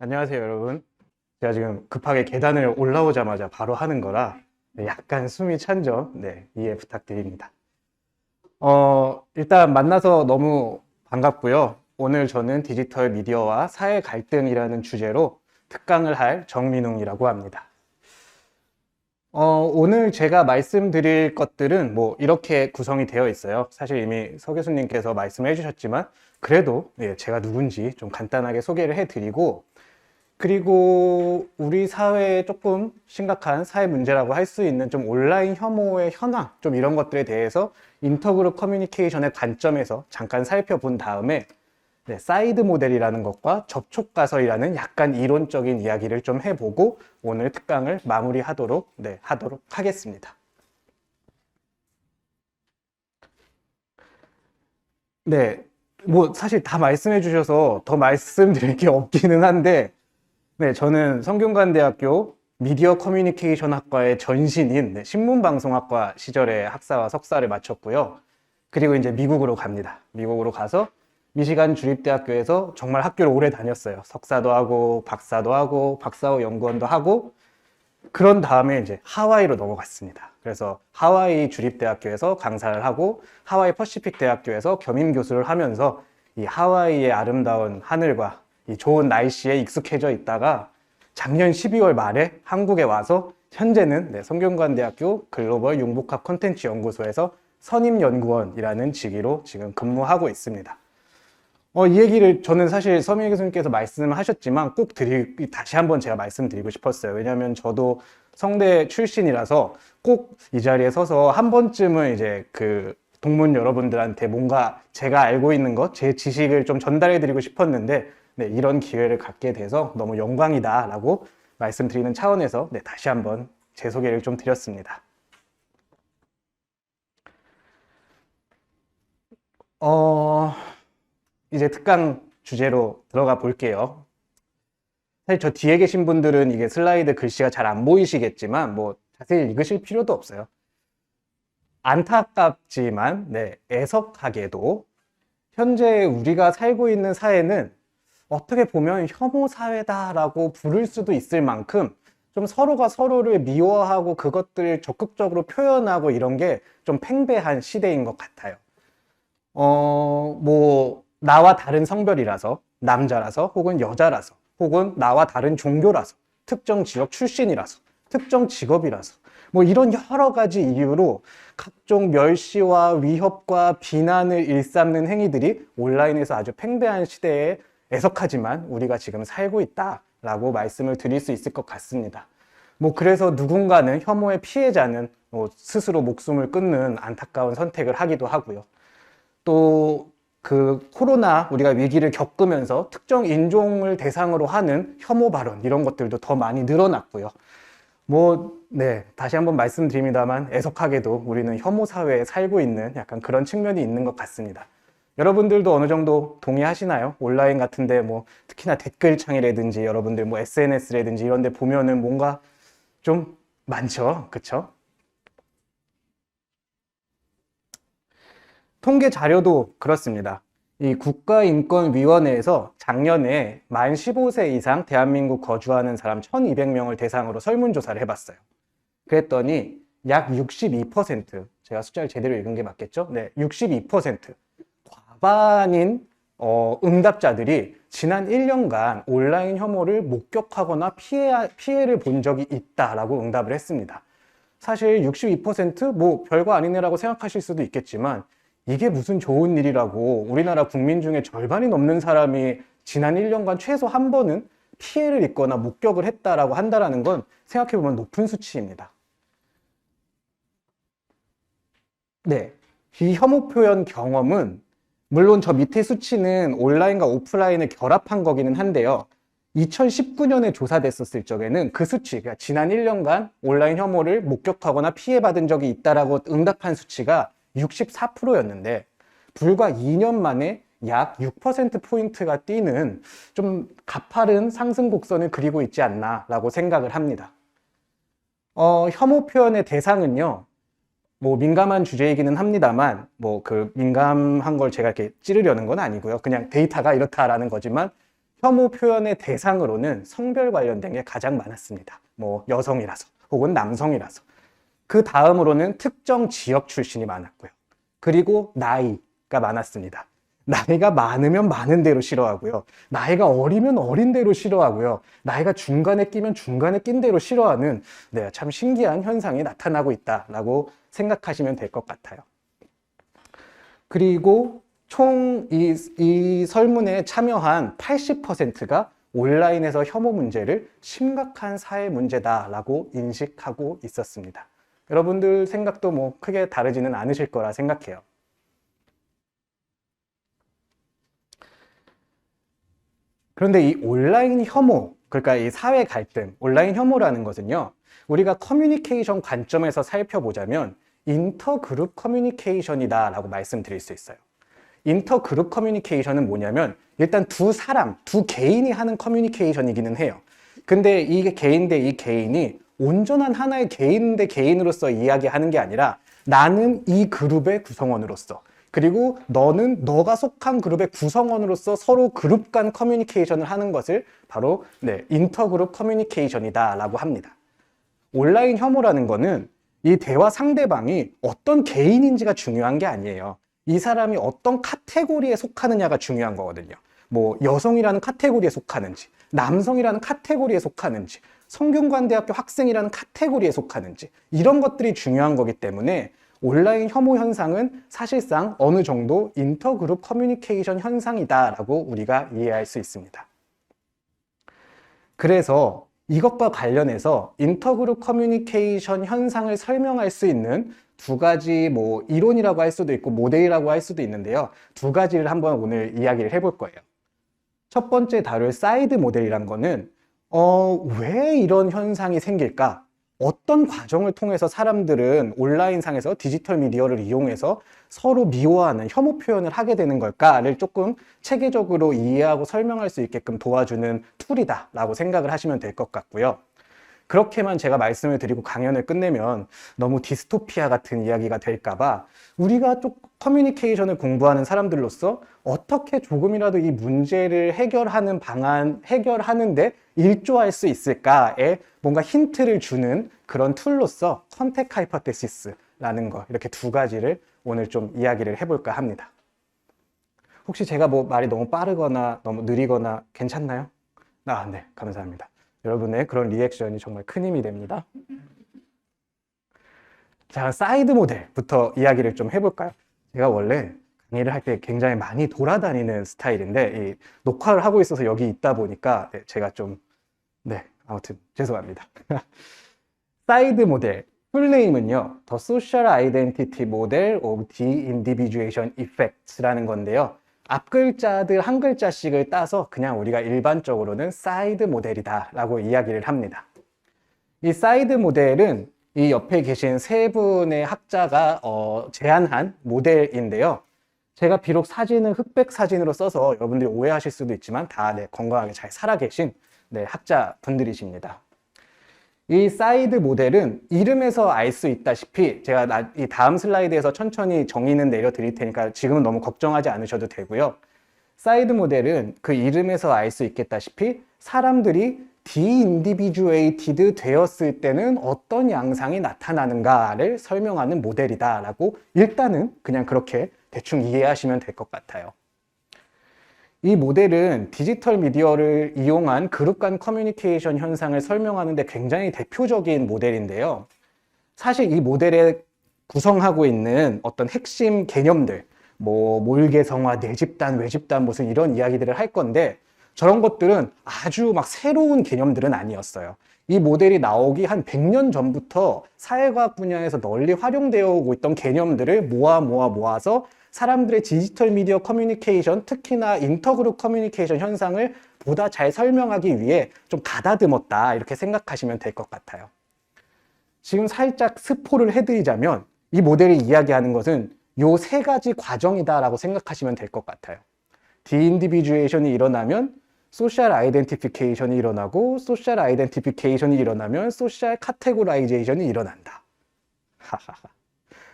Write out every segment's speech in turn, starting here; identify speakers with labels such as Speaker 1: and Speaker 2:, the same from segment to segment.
Speaker 1: 안녕하세요, 여러분. 제가 지금 급하게 계단을 올라오자마자 바로 하는 거라 약간 숨이 찬 점, 이해 부탁드립니다. 일단 만나서 너무 반갑고요. 오늘 저는 디지털 미디어와 사회 갈등이라는 주제로 특강을 할 정민웅이라고 합니다. 오늘 제가 말씀드릴 것들은 뭐 이렇게 구성이 되어 있어요. 사실 이미 서 교수님께서 말씀해 주셨지만 그래도 제가 누군지 좀 간단하게 소개를 해드리고, 그리고 우리 사회에 조금 심각한 사회 문제라고 할 수 있는 좀 온라인 혐오의 현황, 좀 이런 것들에 대해서 인터그룹 커뮤니케이션의 관점에서 잠깐 살펴본 다음에 사이드 모델이라는 것과 접촉 가설이라는 약간 이론적인 이야기를 좀 해보고 오늘 특강을 마무리하도록 하겠습니다. 뭐 사실 다 말씀해 주셔서 더 말씀드릴 게 없기는 한데, 저는 성균관대학교 미디어 커뮤니케이션 학과의 전신인 신문방송학과 시절에 학사와 석사를 마쳤고요. 그리고 이제 미국으로 갑니다. 미국으로 가서 미시간 주립대학교에서 정말 학교를 오래 다녔어요. 석사도 하고 박사도 하고 박사 후 연구원도 하고, 그런 다음에 이제 하와이로 넘어갔습니다. 그래서 하와이 주립대학교에서 강사를 하고 하와이 퍼시픽 대학교에서 겸임 교수를 하면서 이 하와이의 아름다운 하늘과 이 좋은 날씨에 익숙해져 있다가 작년 12월 말에 한국에 와서 현재는 성균관대학교 글로벌 융복합 콘텐츠 연구소에서 선임연구원이라는 직위로 지금 근무하고 있습니다. 이 얘기를 저는 사실 서민희 교수님께서 말씀하셨지만 꼭 다시 한번 제가 말씀드리고 싶었어요. 왜냐하면 저도 성대 출신이라서 꼭 이 자리에 서서 한 번쯤은 이제 그 동문 여러분들한테 뭔가 제가 알고 있는 것, 제 지식을 좀 전달해 드리고 싶었는데 이런 기회를 갖게 돼서 너무 영광이다라고 말씀드리는 차원에서 다시 한번 제 소개를 좀 드렸습니다. 이제 특강 주제로 들어가 볼게요. 사실 저 뒤에 계신 분들은 이게 슬라이드 글씨가 잘 안 보이시겠지만 뭐 자세히 읽으실 필요도 없어요. 안타깝지만 애석하게도 현재 우리가 살고 있는 사회는 어떻게 보면 혐오 사회다라고 부를 수도 있을 만큼 좀 서로가 서로를 미워하고 그것들을 적극적으로 표현하고 이런 게 좀 팽배한 시대인 것 같아요. 뭐 나와 다른 성별이라서, 남자라서, 혹은 여자라서, 혹은 나와 다른 종교라서, 특정 지역 출신이라서, 특정 직업이라서, 뭐 이런 여러 가지 이유로 각종 멸시와 위협과 비난을 일삼는 행위들이 온라인에서 아주 팽배한 시대에 애석하지만 우리가 지금 살고 있다라고 말씀을 드릴 수 있을 것 같습니다. 뭐 그래서 누군가는 혐오의 피해자는 스스로 목숨을 끊는 안타까운 선택을 하기도 하고요. 또 그 코로나 우리가 위기를 겪으면서 특정 인종을 대상으로 하는 혐오 발언 이런 것들도 더 많이 늘어났고요. 다시 한번 말씀드립니다만 애석하게도 우리는 혐오 사회에 살고 있는 약간 그런 측면이 있는 것 같습니다. 여러분들도 어느 정도 동의하시나요? 온라인 같은데 뭐 특히나 댓글창이라든지 여러분들 뭐 SNS라든지 이런 데 보면은 뭔가 좀 많죠. 그쵸? 통계 자료도 그렇습니다. 이 국가인권위원회에서 작년에 만 15세 이상 대한민국 거주하는 사람 1200명을 대상으로 설문조사를 해봤어요. 그랬더니 약 62%, 제가 숫자를 제대로 읽은 게 맞겠죠? 62%, 과반인 응답자들이 지난 1년간 온라인 혐오를 목격하거나 피해를 본 적이 있다라고 응답을 했습니다. 사실 62%뭐 별거 아니네라고 생각하실 수도 있겠지만 이게 무슨 좋은 일이라고, 우리나라 국민 중에 절반이 넘는 사람이 지난 1년간 최소 한 번은 피해를 입거나 목격을 했다라고 한다는 건 생각해보면 높은 수치입니다. 이 혐오 표현 경험은 물론 저 밑에 수치는 온라인과 오프라인을 결합한 거기는 한데요. 2019년에 조사됐었을 적에는 그 수치, 그러니까 지난 1년간 온라인 혐오를 목격하거나 피해받은 적이 있다라고 응답한 수치가 64%였는데 불과 2년 만에 약 6%포인트가 뛰는 좀 가파른 상승 곡선을 그리고 있지 않나 라고 생각을 합니다. 혐오 표현의 대상은요, 뭐 민감한 주제이기는 합니다만 뭐 그 민감한 걸 제가 이렇게 찌르려는 건 아니고요. 그냥 데이터가 이렇다라는 거지만 혐오 표현의 대상으로는 성별 관련된 게 가장 많았습니다. 뭐 여성이라서 혹은 남성이라서. 그 다음으로는 특정 지역 출신이 많았고요. 그리고 나이가 많았습니다. 나이가 많으면 많은 대로 싫어하고요. 나이가 어리면 어린 대로 싫어하고요. 나이가 중간에 끼면 중간에 낀 대로 싫어하는 네, 참 신기한 현상이 나타나고 있다라고 생각하시면 될 것 같아요. 그리고 총 이 설문에 참여한 80%가 온라인에서 혐오 문제를 심각한 사회 문제다라고 인식하고 있었습니다. 여러분들 생각도 뭐 크게 다르지는 않으실 거라 생각해요. 그런데 이 온라인 혐오, 그러니까 이 사회 갈등, 온라인 혐오라는 것은요, 우리가 커뮤니케이션 관점에서 살펴보자면 인터그룹 커뮤니케이션이다라고 말씀드릴 수 있어요. 인터그룹 커뮤니케이션은 뭐냐면 일단 두 사람, 두 개인이 하는 커뮤니케이션이기는 해요. 근데 이게 개인 대 이 개인이 온전한 하나의 개인 대 개인으로서 이야기하는 게 아니라 나는 이 그룹의 구성원으로서 그리고 너는 너가 속한 그룹의 구성원으로서 서로 그룹 간 커뮤니케이션을 하는 것을 바로 인터그룹 커뮤니케이션이다 라고 합니다. 온라인 혐오라는 거는 이 대화 상대방이 어떤 개인인지가 중요한 게 아니에요. 이 사람이 어떤 카테고리에 속하느냐가 중요한 거거든요. 뭐 여성이라는 카테고리에 속하는지, 남성이라는 카테고리에 속하는지, 성균관대학교 학생이라는 카테고리에 속하는지 이런 것들이 중요한 거기 때문에 온라인 혐오 현상은 사실상 어느 정도 인터그룹 커뮤니케이션 현상이다라고 우리가 이해할 수 있습니다. 그래서 이것과 관련해서 인터그룹 커뮤니케이션 현상을 설명할 수 있는 두 가지 뭐 이론이라고 할 수도 있고 모델이라고 할 수도 있는데요. 두 가지를 한번 오늘 이야기를 해볼 거예요. 첫 번째 다룰 사이드 모델이란 거는 왜 이런 현상이 생길까? 어떤 과정을 통해서 사람들은 온라인상에서 디지털 미디어를 이용해서 서로 미워하는 혐오 표현을 하게 되는 걸까를 조금 체계적으로 이해하고 설명할 수 있게끔 도와주는 툴이다 라고 생각을 하시면 될 것 같고요. 그렇게만 제가 말씀을 드리고 강연을 끝내면 너무 디스토피아 같은 이야기가 될까봐 우리가 좀 커뮤니케이션을 공부하는 사람들로서 어떻게 조금이라도 이 문제를 해결하는 방안, 해결하는데 일조할 수 있을까에 뭔가 힌트를 주는 그런 툴로서 컨텍 하이퍼테시스라는 거 이렇게 두 가지를 오늘 좀 이야기를 해볼까 합니다. 혹시 제가 뭐 말이 너무 빠르거나 너무 느리거나 괜찮나요? 네, 감사합니다. 여러분의 그런 리액션이 정말 큰 힘이 됩니다. 자, 사이드 모델부터 이야기를 좀 해볼까요? 제가 원래 강의를 할 때 굉장히 많이 돌아다니는 스타일인데 녹화를 하고 있어서 여기 있다 보니까 제가 좀 아무튼 죄송합니다. 사이드 모델 풀네임은요, The Social Identity Model of De-Individuation Effects라는 건데요. 앞글자들 한 글자씩을 따서 그냥 우리가 일반적으로는 사이드 모델이다 라고 이야기를 합니다. 이 사이드 모델은 이 옆에 계신 세 분의 학자가 제안한 모델인데요. 제가 비록 사진은 흑백 사진으로 써서 여러분들이 오해하실 수도 있지만 다 건강하게 잘 살아계신 학자분들이십니다. 이 사이드 모델은 이름에서 알 수 있다시피 제가 이 다음 슬라이드에서 천천히 정의는 내려드릴 테니까 지금은 너무 걱정하지 않으셔도 되고요. 사이드 모델은 그 이름에서 알 수 있겠다시피 사람들이 디인디비주에이티드 되었을 때는 어떤 양상이 나타나는가를 설명하는 모델이다 라고 일단은 그냥 그렇게 대충 이해하시면 될 것 같아요. 이 모델은 디지털 미디어를 이용한 그룹 간 커뮤니케이션 현상을 설명하는 데 굉장히 대표적인 모델인데요. 사실 이 모델에 구성하고 있는 어떤 핵심 개념들, 뭐 몰개성화, 내집단, 외집단 무슨 이런 이야기들을 할 건데 저런 것들은 아주 막 새로운 개념들은 아니었어요. 이 모델이 나오기 한 100년 전부터 사회과학 분야에서 널리 활용되어 오고 있던 개념들을 모아서 사람들의 디지털 미디어 커뮤니케이션, 특히나 인터그룹 커뮤니케이션 현상을 보다 잘 설명하기 위해 좀 가다듬었다 이렇게 생각하시면 될 것 같아요. 지금 살짝 스포를 해드리자면 이 모델이 이야기하는 것은 요 세 가지 과정이다라고 생각하시면 될 것 같아요. 디인디비주에이션이 일어나면 소셜 아이덴티피케이션이 일어나고 소셜 아이덴티피케이션이 일어나면 소셜 카테고라이제이션이 일어난다.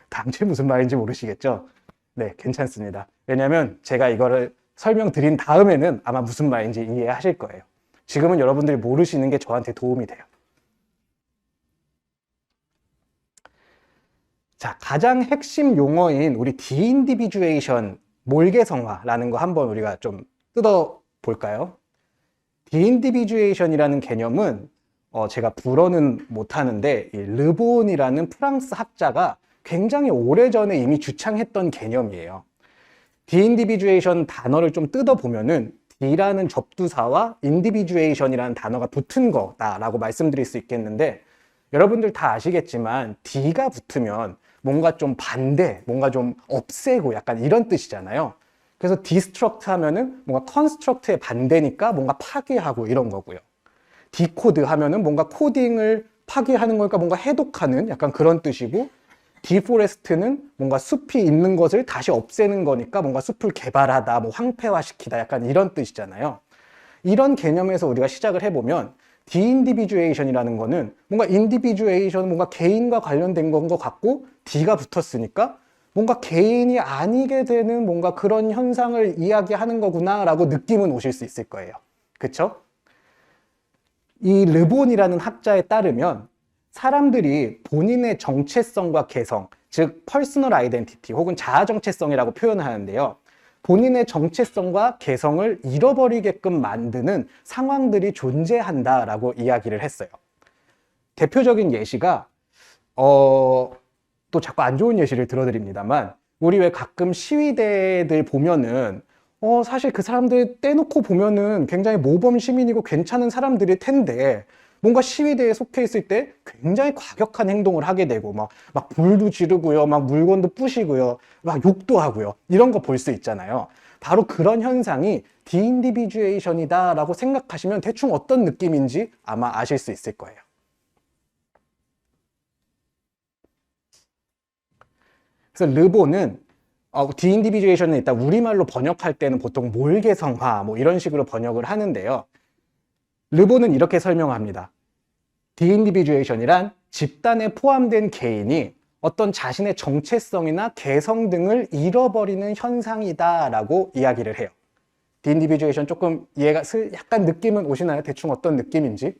Speaker 1: 당최 무슨 말인지 모르시겠죠? 네, 괜찮습니다. 왜냐면 제가 이거를 설명드린 다음에는 아마 무슨 말인지 이해하실 거예요. 지금은 여러분들이 모르시는 게 저한테 도움이 돼요. 자, 가장 핵심 용어인 우리 디인디비주에이션, 몰개성화라는 거 한번 우리가 좀 뜯어 볼까요? 디인디비주에이션이라는 개념은 제가 불어는 못하는데 이 르본이라는 프랑스 학자가 굉장히 오래전에 이미 주창했던 개념이에요. 디인디비주에이션 단어를 좀 뜯어보면은 D라는 접두사와 인디비주에이션이라는 단어가 붙은 거다라고 말씀드릴 수 있겠는데, 여러분들 다 아시겠지만 D가 붙으면 뭔가 좀 반대, 뭔가 좀 없애고 약간 이런 뜻이잖아요. 그래서 디스트럭트 하면은 뭔가 컨스트럭트의 반대니까 뭔가 파괴하고 이런 거고요. 디코드 하면은 뭔가 코딩을 파괴하는 거니까 뭔가 해독하는 약간 그런 뜻이고, 디포레스트는 뭔가 숲이 있는 것을 다시 없애는 거니까 뭔가 숲을 개발하다, 뭐 황폐화시키다 약간 이런 뜻이잖아요. 이런 개념에서 우리가 시작을 해보면 디인디비주에이션이라는 거는 뭔가 인디비주에이션, 뭔가 개인과 관련된 건 것 같고 D가 붙었으니까 뭔가 개인이 아니게 되는 뭔가 그런 현상을 이야기하는 거구나 라고 느낌은 오실 수 있을 거예요. 그쵸? 이 르본이라는 학자에 따르면 사람들이 본인의 정체성과 개성, 즉 퍼스널 아이덴티티 혹은 자아 정체성이라고 표현하는데요. 본인의 정체성과 개성을 잃어버리게끔 만드는 상황들이 존재한다라고 이야기를 했어요. 대표적인 예시가 또 자꾸 안 좋은 예시를 들어드립니다만, 우리 왜 가끔 시위대들 보면은 사실 그 사람들 떼놓고 보면은 굉장히 모범 시민이고 괜찮은 사람들일 텐데 뭔가 시위대에 속해 있을 때 굉장히 과격한 행동을 하게 되고 막 불도 지르고요, 막 물건도 부시고요, 막 욕도 하고요, 이런 거 볼 수 있잖아요. 바로 그런 현상이 디인디비주에이션이다 라고 생각하시면 대충 어떤 느낌인지 아마 아실 수 있을 거예요. 그래서 르본은 디인디비주에이션은 일단 우리말로 번역할 때는 보통 몰개성화 뭐 이런 식으로 번역을 하는데요. 르본은 이렇게 설명합니다. 디인디비주에이션이란 집단에 포함된 개인이 어떤 자신의 정체성이나 개성 등을 잃어버리는 현상이다 라고 이야기를 해요. 디인디비주에이션 조금 이해가 약간 느낌은 오시나요? 대충 어떤 느낌인지?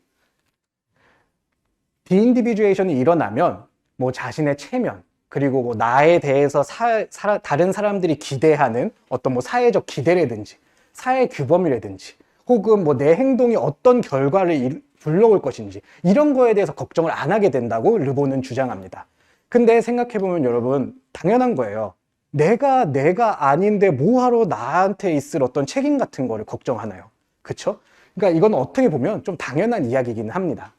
Speaker 1: 디인디비주에이션이 일어나면 뭐 자신의 체면, 그리고 뭐 나에 대해서 다른 사람들이 기대하는 어떤 뭐 사회적 기대라든지 사회 규범이라든지 혹은 뭐 내 행동이 어떤 결과를 불러올 것인지 이런 거에 대해서 걱정을 안 하게 된다고 르본은 주장합니다. 근데 생각해보면 여러분, 당연한 거예요. 내가 아닌데 뭐하러 나한테 있을 어떤 책임 같은 거를 걱정하나요? 그쵸? 그러니까 이건 어떻게 보면 좀 당연한 이야기이긴 합니다.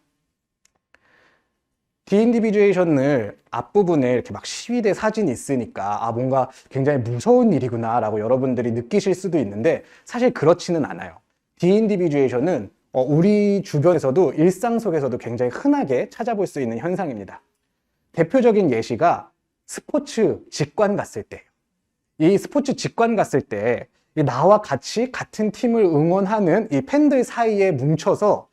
Speaker 1: 디인디비주에이션을 앞부분에 이렇게 막 시위대 사진이 있으니까 뭔가 굉장히 무서운 일이구나 라고 여러분들이 느끼실 수도 있는데, 사실 그렇지는 않아요. 디인디비주에이션은 우리 주변에서도 일상 속에서도 굉장히 흔하게 찾아볼 수 있는 현상입니다. 대표적인 예시가 스포츠 직관 갔을 때, 이 스포츠 직관 갔을 때 나와 같이 같은 팀을 응원하는 이 팬들 사이에 뭉쳐서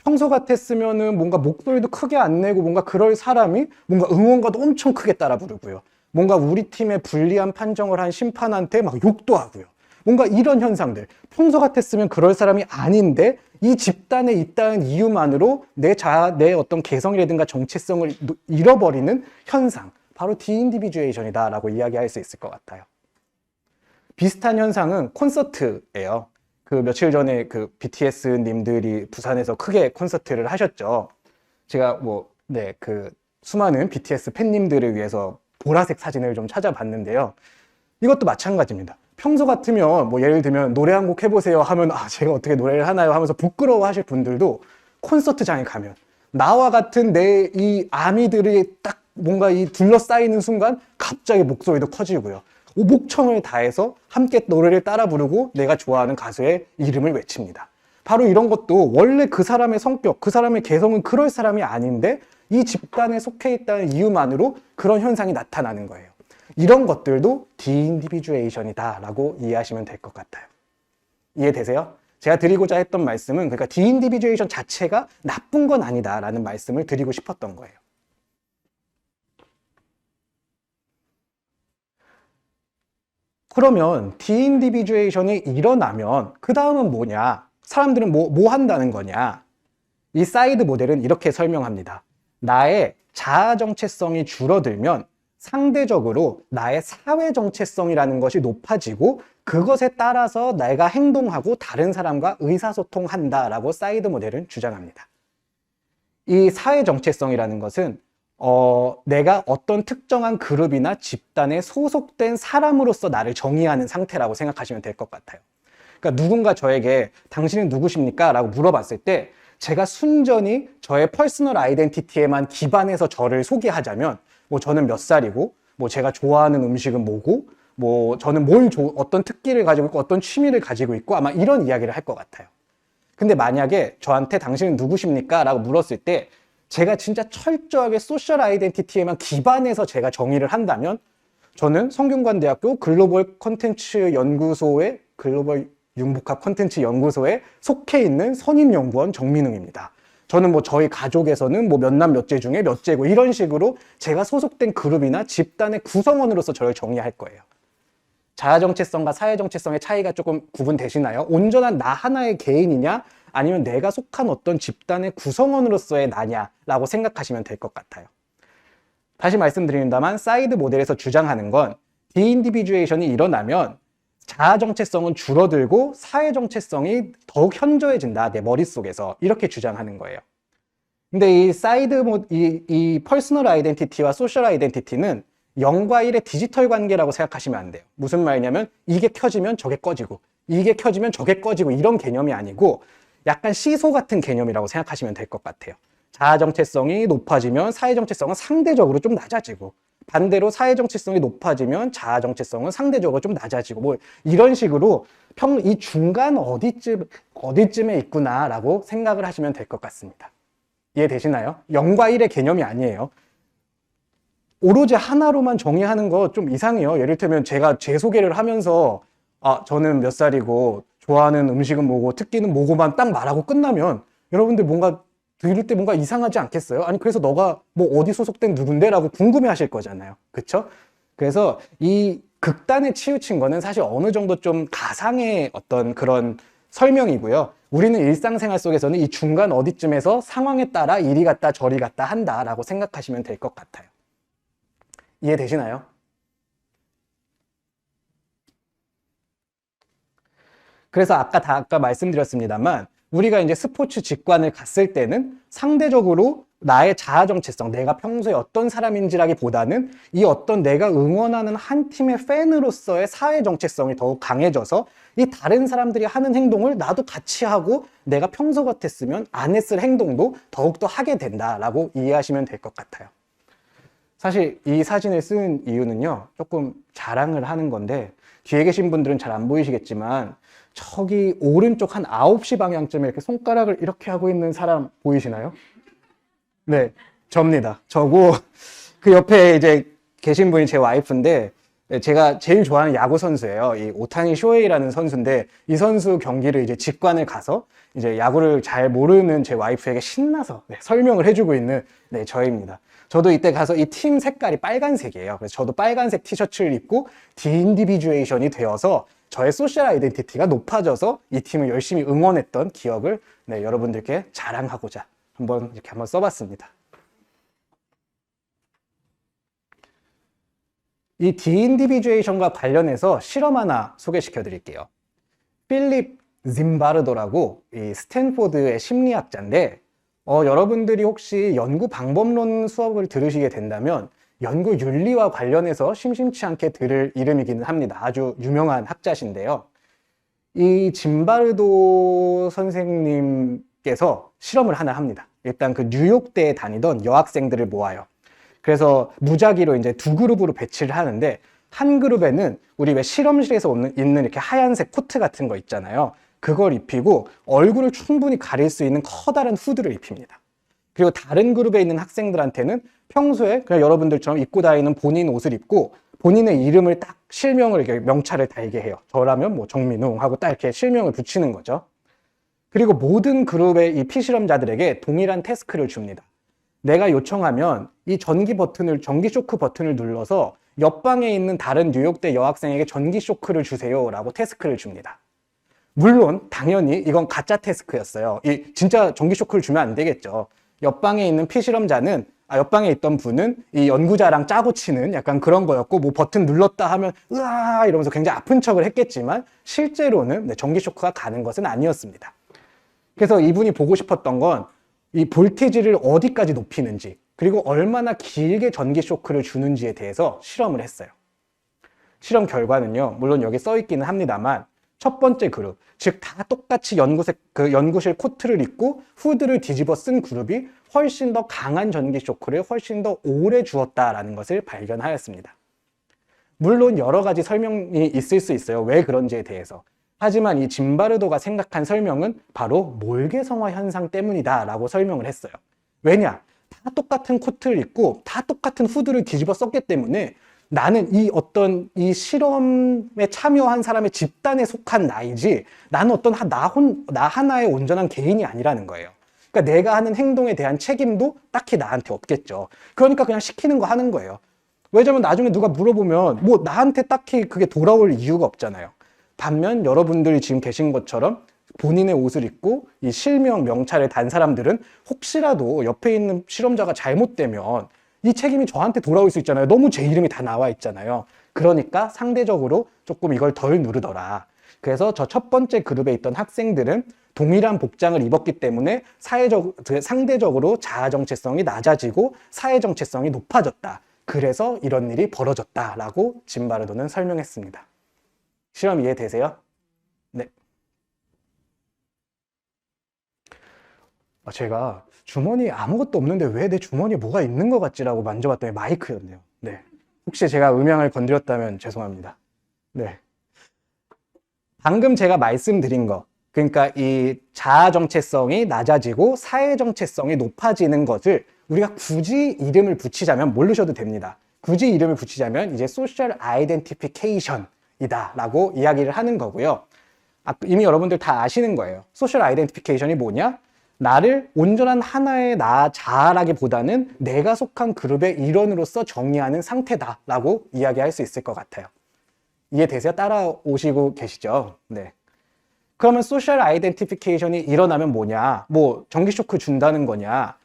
Speaker 1: 평소 같았으면은 뭔가 목소리도 크게 안 내고 뭔가 그럴 사람이 뭔가 응원가도 엄청 크게 따라 부르고요. 뭔가 우리 팀에 불리한 판정을 한 심판한테 막 욕도 하고요. 뭔가 이런 현상들. 평소 같았으면 그럴 사람이 아닌데 이 집단에 있다는 이유만으로 내 어떤 개성이라든가 정체성을 잃어버리는 현상. 바로 디인디비주에이션이다라고 이야기할 수 있을 것 같아요. 비슷한 현상은 콘서트예요. 그 며칠 전에 그 BTS 님들이 부산에서 크게 콘서트를 하셨죠. 제가 그 수많은 BTS 팬님들을 위해서 보라색 사진을 좀 찾아봤는데요. 이것도 마찬가지입니다. 평소 같으면 뭐 예를 들면 노래 한 곡 해보세요 하면 제가 어떻게 노래를 하나요 하면서 부끄러워 하실 분들도 콘서트장에 가면 나와 같은 내 이 아미들이 딱 뭔가 이 둘러싸이는 순간 갑자기 목소리도 커지고요. 목청을 다해서 함께 노래를 따라 부르고 내가 좋아하는 가수의 이름을 외칩니다. 바로 이런 것도 원래 그 사람의 성격, 그 사람의 개성은 그럴 사람이 아닌데 이 집단에 속해 있다는 이유만으로 그런 현상이 나타나는 거예요. 이런 것들도 디인디비주에이션이다 라고 이해하시면 될 것 같아요. 이해되세요? 제가 드리고자 했던 말씀은 그러니까 디인디비주에이션 자체가 나쁜 건 아니다 라는 말씀을 드리고 싶었던 거예요. 그러면 디인디비주에이션이 일어나면 그 다음은 뭐냐? 사람들은 뭐 한다는 거냐? 이 사이드 모델은 이렇게 설명합니다. 나의 자아 정체성이 줄어들면 상대적으로 나의 사회 정체성이라는 것이 높아지고 그것에 따라서 내가 행동하고 다른 사람과 의사소통한다라고 사이드 모델은 주장합니다. 이 사회 정체성이라는 것은 내가 어떤 특정한 그룹이나 집단에 소속된 사람으로서 나를 정의하는 상태라고 생각하시면 될 것 같아요. 그러니까 누군가 저에게 당신은 누구십니까? 라고 물어봤을 때 제가 순전히 저의 퍼스널 아이덴티티에만 기반해서 저를 소개하자면 뭐 저는 몇 살이고 뭐 제가 좋아하는 음식은 뭐고 뭐 저는 어떤 특기를 가지고 있고 어떤 취미를 가지고 있고 아마 이런 이야기를 할 것 같아요. 근데 만약에 저한테 당신은 누구십니까? 라고 물었을 때 제가 진짜 철저하게 소셜 아이덴티티에만 기반해서 제가 정의를 한다면 저는 성균관대학교 글로벌 융복합 콘텐츠 연구소에 속해 있는 선임연구원 정민웅입니다. 저는 뭐 저희 가족에서는 뭐 몇남 몇째 중에 몇째고 이런 식으로 제가 소속된 그룹이나 집단의 구성원으로서 저를 정의할 거예요. 자아 정체성과 사회 정체성의 차이가 조금 구분되시나요? 온전한 나 하나의 개인이냐 아니면 내가 속한 어떤 집단의 구성원으로서의 나냐라고 생각하시면 될 것 같아요. 다시 말씀드린다면 사이드 모델에서 주장하는 건 디인디비주에이션이 일어나면 자아 정체성은 줄어들고 사회 정체성이 더욱 현저해진다 내 머릿속에서 이렇게 주장하는 거예요. 근데 이 퍼스널 아이덴티티와 소셜 아이덴티티는 0과 1의 디지털 관계라고 생각하시면 안 돼요. 무슨 말이냐면 이게 켜지면 저게 꺼지고 이게 켜지면 저게 꺼지고 이런 개념이 아니고 약간 시소 같은 개념이라고 생각하시면 될 것 같아요. 자아 정체성이 높아지면 사회 정체성은 상대적으로 좀 낮아지고 반대로 사회 정체성이 높아지면 자아 정체성은 상대적으로 좀 낮아지고 뭐 이런 식으로 이 중간 어디쯤에 있구나라고 생각을 하시면 될 것 같습니다. 이해되시나요? 0과 1의 개념이 아니에요. 오로지 하나로만 정의하는 거 좀 이상해요. 예를 들면 제가 제 소개를 하면서 저는 몇 살이고 좋아하는 음식은 뭐고 특기는 뭐고만 딱 말하고 끝나면 여러분들 뭔가 들을 때 뭔가 이상하지 않겠어요? 아니 그래서 너가 뭐 어디 소속된 누군데? 라고 궁금해 하실 거잖아요. 그쵸? 그래서 이 극단에 치우친 거는 사실 어느 정도 좀 가상의 어떤 그런 설명이고요. 우리는 일상생활 속에서는 이 중간 어디쯤에서 상황에 따라 이리 갔다 저리 갔다 한다라고 생각하시면 될 것 같아요. 이해되시나요? 그래서 아까 말씀드렸습니다만 우리가 이제 스포츠 직관을 갔을 때는 상대적으로 나의 자아 정체성, 내가 평소에 어떤 사람인지라기보다는 이 어떤 내가 응원하는 한 팀의 팬으로서의 사회 정체성이 더욱 강해져서 이 다른 사람들이 하는 행동을 나도 같이 하고 내가 평소 같았으면 안 했을 행동도 더욱더 하게 된다라고 이해하시면 될 것 같아요. 사실 이 사진을 쓴 이유는요, 조금 자랑을 하는 건데 뒤에 계신 분들은 잘 안 보이시겠지만 저기 오른쪽 한 9시 방향쯤에 이렇게 손가락을 이렇게 하고 있는 사람 보이시나요? 네, 접니다. 저고 그 옆에 이제 계신 분이 제 와이프인데 제가 제일 좋아하는 야구 선수예요. 이 오타니 쇼헤이라는 선수인데 이 선수 경기를 이제 직관을 가서 이제 야구를 잘 모르는 제 와이프에게 신나서 설명을 해주고 있는 저입니다. 저도 이때 가서 이 팀 색깔이 빨간색이에요. 그래서 저도 빨간색 티셔츠를 입고 디인디비주에이션이 되어서 저의 소셜 아이덴티티가 높아져서 이 팀을 열심히 응원했던 기억을 여러분들께 자랑하고자 이렇게 한번 써봤습니다. 이 디인디비주에이션과 관련해서 실험 하나 소개시켜 드릴게요. 필립 짐바르도라고 이 스탠포드의 심리학자인데 여러분들이 혹시 연구 방법론 수업을 들으시게 된다면 연구 윤리와 관련해서 심심치 않게 들을 이름이기는 합니다. 아주 유명한 학자신데요. 이 짐바르도 선생님께서 실험을 하나 합니다. 일단 그 뉴욕대에 다니던 여학생들을 모아요. 그래서 무작위로 이제 두 그룹으로 배치를 하는데 한 그룹에는 우리 왜 실험실에서 입는 이렇게 하얀색 코트 같은 거 있잖아요. 그걸 입히고 얼굴을 충분히 가릴 수 있는 커다란 후드를 입힙니다. 그리고 다른 그룹에 있는 학생들한테는 평소에 그냥 여러분들처럼 입고 다니는 본인 옷을 입고 본인의 이름을 딱 실명을 이렇게 명찰을 달게 해요. 저라면 뭐 정민웅 하고 딱 이렇게 실명을 붙이는 거죠. 그리고 모든 그룹의 이 피실험자들에게 동일한 태스크를 줍니다. 내가 요청하면 이 전기 쇼크 버튼을 눌러서 옆방에 있는 다른 뉴욕대 여학생에게 전기 쇼크를 주세요라고 태스크를 줍니다. 물론 당연히 이건 가짜 태스크였어요. 진짜 전기 쇼크를 주면 안 되겠죠. 옆방에 있는 피실험자는 옆방에 있던 분은 이 연구자랑 짜고 치는 약간 그런 거였고, 뭐 버튼 눌렀다 하면 으아 이러면서 굉장히 아픈 척을 했겠지만 실제로는 전기 쇼크가 가는 것은 아니었습니다. 그래서 이분이 보고 싶었던 건 이 볼테이지를 어디까지 높이는지, 그리고 얼마나 길게 전기 쇼크를 주는지에 대해서 실험을 했어요. 실험 결과는요, 물론 여기 써 있기는 합니다만, 첫 번째 그룹, 즉 다 똑같이 연구실 코트를 입고 후드를 뒤집어 쓴 그룹이 훨씬 더 강한 전기 쇼크를 훨씬 더 오래 주었다라는 것을 발견하였습니다. 물론 여러 가지 설명이 있을 수 있어요. 왜 그런지에 대해서. 하지만 이 짐바르도가 생각한 설명은 바로 몰개성화 현상 때문이다 라고 설명을 했어요. 왜냐? 다 똑같은 코트를 입고 다 똑같은 후드를 뒤집어 썼기 때문에 나는 이 실험에 참여한 사람의 집단에 속한 나이지, 나는 나 하나의 온전한 개인이 아니라는 거예요. 그러니까 내가 하는 행동에 대한 책임도 딱히 나한테 없겠죠. 그러니까 그냥 시키는 거 하는 거예요. 왜냐면 나중에 누가 물어보면 뭐 나한테 딱히 그게 돌아올 이유가 없잖아요. 반면 여러분들이 지금 계신 것처럼 본인의 옷을 입고 이 실명 명찰을 단 사람들은 혹시라도 옆에 있는 실험자가 잘못되면 이 책임이 저한테 돌아올 수 있잖아요. 너무 제 이름이 다 나와 있잖아요. 그러니까 상대적으로 조금 이걸 덜 누르더라. 그래서 저 첫 번째 그룹에 있던 학생들은 동일한 복장을 입었기 때문에 상대적으로 자아 정체성이 낮아지고 사회 정체성이 높아졌다. 그래서 이런 일이 벌어졌다라고 짐바르도는 설명했습니다. 실험 이해되세요? 네. 제가 주머니에 아무것도 없는데 왜 내 주머니에 뭐가 있는 것 같지라고 만져봤더니 마이크였네요. 네. 혹시 제가 음향을 건드렸다면 죄송합니다. 네. 방금 제가 말씀드린 거, 그러니까 이 자아 정체성이 낮아지고 사회 정체성이 높아지는 것을 우리가 굳이 이름을 붙이자면 모르셔도 됩니다. 굳이 이름을 붙이자면 이제 소셜 아이덴티피케이션이다 라고 이야기를 하는 거고요. 이미 여러분들 다 아시는 거예요. 소셜 아이덴티피케이션이 뭐냐? 나를 온전한 하나의 나 자아라기보다는 내가 속한 그룹의 일원으로서 정의하는 상태다 라고 이야기할 수 있을 것 같아요. 이해되세요? 따라오시고 계시죠? 네. 그러면 소셜 아이덴티피케이션이 일어나면 뭐냐? 뭐 전기 쇼크 준다는 거냐?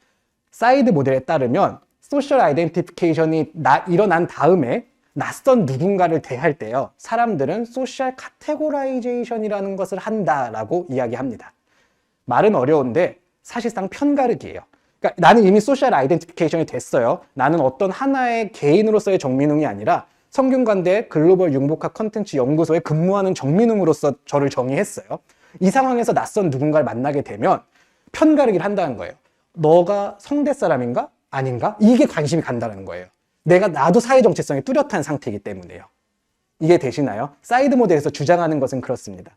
Speaker 1: 사이드 모델에 따르면 소셜 아이덴티피케이션이 일어난 다음에 낯선 누군가를 대할 때요, 사람들은 소셜 카테고라이제이션이라는 것을 한다라고 이야기합니다. 말은 어려운데 사실상 편가르기예요. 그러니까 나는 이미 소셜 아이덴티피케이션이 됐어요. 나는 어떤 하나의 개인으로서의 정민웅이 아니라 성균관대 글로벌 융복합 컨텐츠 연구소에 근무하는 정민웅으로서 저를 정의했어요. 이 상황에서 낯선 누군가를 만나게 되면 편가르기를 한다는 거예요. 너가 성대 사람인가? 아닌가? 이게 관심이 간다는 거예요. 나도 사회 정체성이 뚜렷한 상태이기 때문에요. 이게 되시나요? 사이드 모델에서 주장하는 것은 그렇습니다.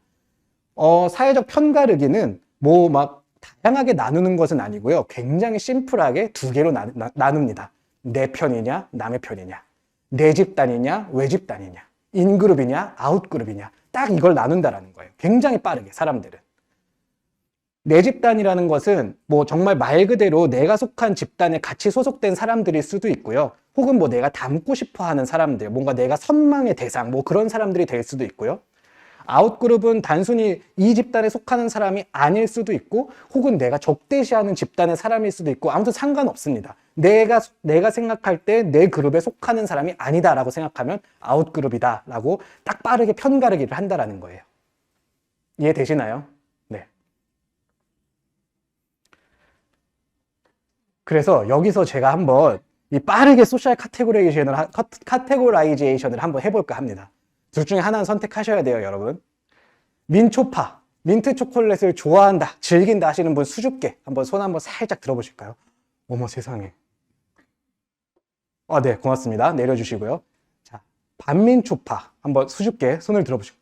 Speaker 1: 사회적 편가르기는 뭐 막 다양하게 나누는 것은 아니고요. 굉장히 심플하게 두 개로 나눕니다. 내 편이냐, 남의 편이냐. 내 집단이냐, 외 집단이냐. 인그룹이냐, 아웃그룹이냐. 딱 이걸 나눈다라는 거예요. 굉장히 빠르게 사람들은. 내 집단이라는 것은 뭐 정말 말 그대로 내가 속한 집단에 같이 소속된 사람들일 수도 있고요. 혹은 뭐 내가 닮고 싶어 하는 사람들, 뭔가 내가 선망의 대상, 뭐 그런 사람들이 될 수도 있고요. 아웃그룹은 단순히 이 집단에 속하는 사람이 아닐 수도 있고, 혹은 내가 적대시하는 집단의 사람일 수도 있고, 아무튼 상관없습니다. 내가 생각할 때 내 그룹에 속하는 사람이 아니다라고 생각하면 아웃그룹이다라고 딱 빠르게 편가르기를 한다라는 거예요. 이해되시나요? 네. 그래서 여기서 제가 한번 이 빠르게 소셜 카테고라이제이션을 한번 해볼까 합니다. 둘 중에 하나는 선택하셔야 돼요, 여러분. 민초파, 민트 초콜릿을 좋아한다, 즐긴다 하시는 분 수줍게 한번 손 한번 살짝 들어보실까요? 어머 세상에. 네, 고맙습니다. 내려주시고요. 자, 반민초파 한번 수줍게 손을 들어보시고.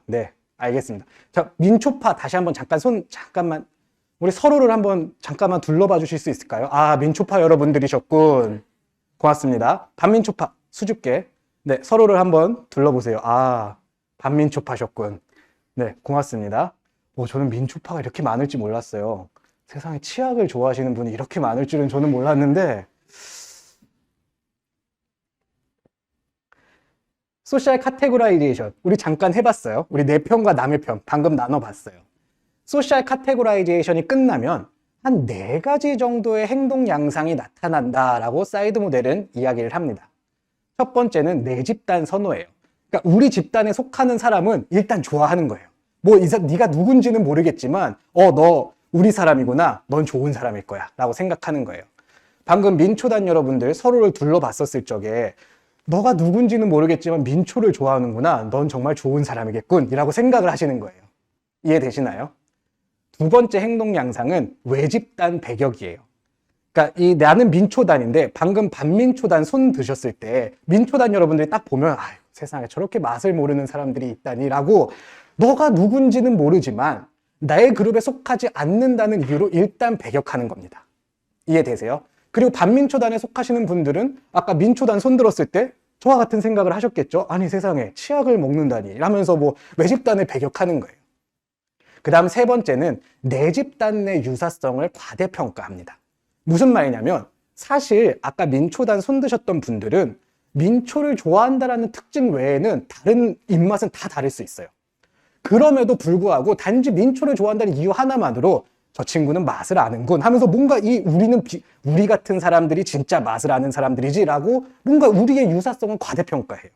Speaker 1: 네, 알겠습니다. 자, 민초파 다시 한번 잠깐만 우리 서로를 한번 잠깐만 둘러봐 주실 수 있을까요? 민초파 여러분들이셨군. 고맙습니다. 반민초파 수줍게. 네, 서로를 한번 둘러보세요. 반민초파셨군. 네, 고맙습니다. 저는 민초파가 이렇게 많을 줄 몰랐어요. 세상에 치약을 좋아하시는 분이 이렇게 많을 줄은 저는 몰랐는데, 소셜 카테고라이제이션 우리 잠깐 해봤어요. 우리 내 편과 남의 편 방금 나눠봤어요. 소셜 카테고라이제이션이 끝나면 한 4가지 정도의 행동 양상이 나타난다라고 사이드 모델은 이야기를 합니다. 첫 번째는 내 집단 선호예요. 그러니까 우리 집단에 속하는 사람은 일단 좋아하는 거예요. 뭐 네가 누군지는 모르겠지만 너 우리 사람이구나. 넌 좋은 사람일 거야 라고 생각하는 거예요. 방금 민초단 여러분들 서로를 둘러봤었을 적에 너가 누군지는 모르겠지만 민초를 좋아하는구나. 넌 정말 좋은 사람이겠군 이라고 생각을 하시는 거예요. 이해되시나요? 두 번째 행동 양상은 외집단 배격이에요. 그러니까 나는 민초단인데 방금 반민초단 손 드셨을 때 민초단 여러분들이 딱 보면 아유, 세상에 저렇게 맛을 모르는 사람들이 있다니 라고 너가 누군지는 모르지만 나의 그룹에 속하지 않는다는 이유로 일단 배격하는 겁니다. 이해되세요? 그리고 반민초단에 속하시는 분들은 아까 민초단 손 들었을 때 저와 같은 생각을 하셨겠죠? 아니 세상에 치약을 먹는다니 라면서 뭐 외집단을 배격하는 거예요. 그 다음 세 번째는 내 집단 내 유사성을 과대평가합니다. 무슨 말이냐면 사실 아까 민초단 손 드셨던 분들은 민초를 좋아한다라는 특징 외에는 다른 입맛은 다 다를 수 있어요. 그럼에도 불구하고 단지 민초를 좋아한다는 이유 하나만으로 저 친구는 맛을 아는군 하면서 뭔가 우리 같은 사람들이 진짜 맛을 아는 사람들이지라고 뭔가 우리의 유사성은 과대평가해요.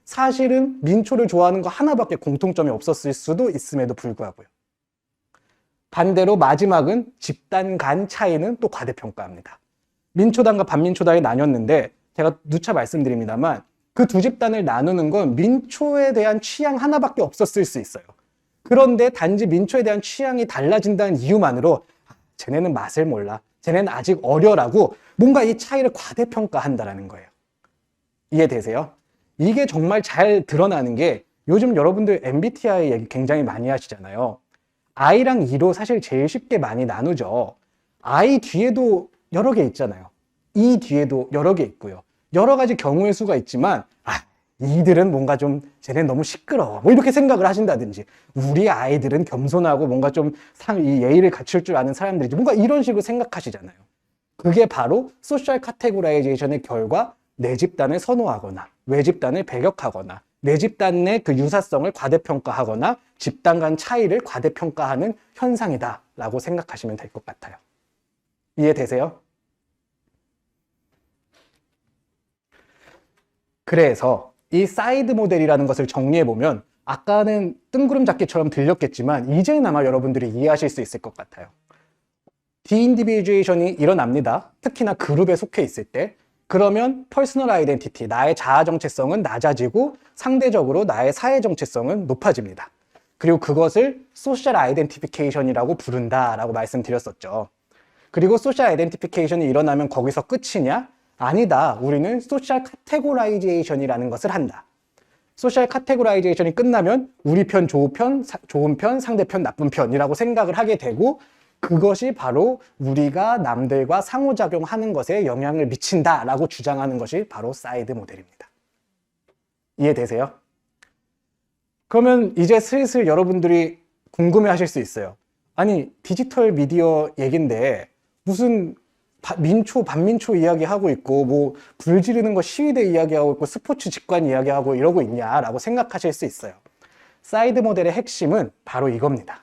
Speaker 1: 사실은 민초를 좋아하는 거 하나밖에 공통점이 없었을 수도 있음에도 불구하고요. 반대로 마지막은 집단 간 차이는 또 과대평가합니다. 민초단과 반민초단이 나뉘었는데 제가 누차 말씀드립니다만 그 두 집단을 나누는 건 민초에 대한 취향 하나밖에 없었을 수 있어요. 그런데 단지 민초에 대한 취향이 달라진다는 이유만으로 쟤네는 맛을 몰라, 쟤네는 아직 어려라고 뭔가 이 차이를 과대평가한다는 거예요. 이해되세요? 이게 정말 잘 드러나는 게 요즘 여러분들 MBTI 얘기 굉장히 많이 하시잖아요. I랑 E로 사실 제일 쉽게 많이 나누죠. I 뒤에도 여러 개 있잖아요. E 뒤에도 여러 개 있고요. 여러 가지 경우의 수가 있지만 이들은 뭔가 좀 쟤네는 너무 시끄러워 뭐 이렇게 생각을 하신다든지 우리 아이들은 겸손하고 뭔가 좀 이 예의를 갖출 줄 아는 사람들이지 뭔가 이런 식으로 생각하시잖아요. 그게 바로 소셜 카테고라이제이션의 결과 내 집단을 선호하거나 외 집단을 배격하거나 내 집단 내 그 유사성을 과대평가하거나 집단 간 차이를 과대평가하는 현상이다 라고 생각하시면 될 것 같아요. 이해되세요? 그래서 이 사이드 모델이라는 것을 정리해보면 아까는 뜬구름 잡기처럼 들렸겠지만 이제는 아마 여러분들이 이해하실 수 있을 것 같아요. 디인디비주에이션이 일어납니다. 특히나 그룹에 속해 있을 때. 그러면 퍼스널 아이덴티티, 나의 자아 정체성은 낮아지고 상대적으로 나의 사회 정체성은 높아집니다. 그리고 그것을 소셜 아이덴티피케이션이라고 부른다라고 말씀드렸었죠. 그리고 소셜 아이덴티피케이션이 일어나면 거기서 끝이냐? 아니다. 우리는 소셜 카테고라이제이션이라는 것을 한다. 소셜 카테고라이제이션이 끝나면 우리 편 좋은 편, 상대편 나쁜 편이라고 생각을 하게 되고 그것이 바로 우리가 남들과 상호작용하는 것에 영향을 미친다라고 주장하는 것이 바로 사이드 모델입니다. 이해되세요? 그러면 이제 슬슬 여러분들이 궁금해 하실 수 있어요. 아니 디지털 미디어 얘긴데 무슨 민초, 반민초 이야기하고 있고 뭐 불 지르는 거 시위대 이야기하고 있고 스포츠 직관 이야기하고 이러고 있냐라고 생각하실 수 있어요. 사이드 모델의 핵심은 바로 이겁니다.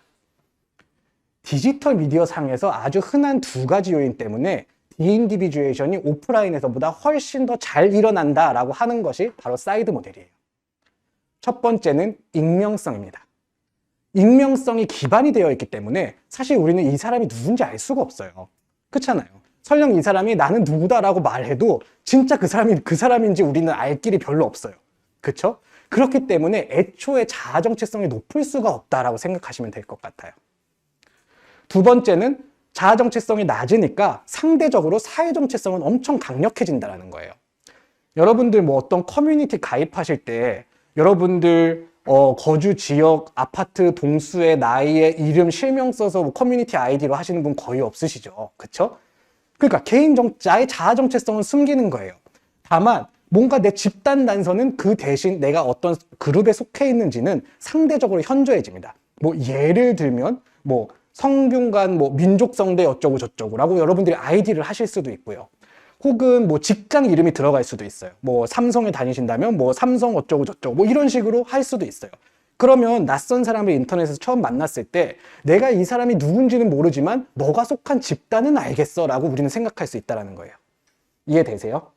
Speaker 1: 디지털 미디어 상에서 아주 흔한 두 가지 요인 때문에 디인디비주에이션이 오프라인에서보다 훨씬 더 잘 일어난다라고 하는 것이 바로 사이드 모델이에요. 첫 번째는 익명성입니다. 익명성이 기반이 되어 있기 때문에 사실 우리는 이 사람이 누군지 알 수가 없어요. 그렇잖아요. 설령 이 사람이 나는 누구다라고 말해도 진짜 그 사람이 그 사람인지 우리는 알 길이 별로 없어요. 그렇죠? 그렇기 때문에 애초에 자아 정체성이 높을 수가 없다라고 생각하시면 될 것 같아요. 두 번째는 자아 정체성이 낮으니까 상대적으로 사회 정체성은 엄청 강력해진다는 거예요. 여러분들 뭐 어떤 커뮤니티 가입하실 때 여러분들 거주 지역, 아파트, 동수의 나이에 이름, 실명 써서 뭐 커뮤니티 아이디로 하시는 분 거의 없으시죠. 그렇죠? 그러니까 나의 자아 정체성은 숨기는 거예요. 다만 뭔가 내 집단 단서는 그 대신 내가 어떤 그룹에 속해 있는지는 상대적으로 현저해집니다. 뭐 예를 들면 뭐 성균관 뭐 민족성대 어쩌고 저쩌고라고 여러분들이 아이디를 하실 수도 있고요. 혹은 뭐 직장 이름이 들어갈 수도 있어요. 뭐 삼성에 다니신다면 뭐 삼성 어쩌고 저쩌고 뭐 이런 식으로 할 수도 있어요. 그러면 낯선 사람을 인터넷에서 처음 만났을 때 내가 이 사람이 누군지는 모르지만 너가 속한 집단은 알겠어 라고 우리는 생각할 수 있다는 거예요. 이해되세요?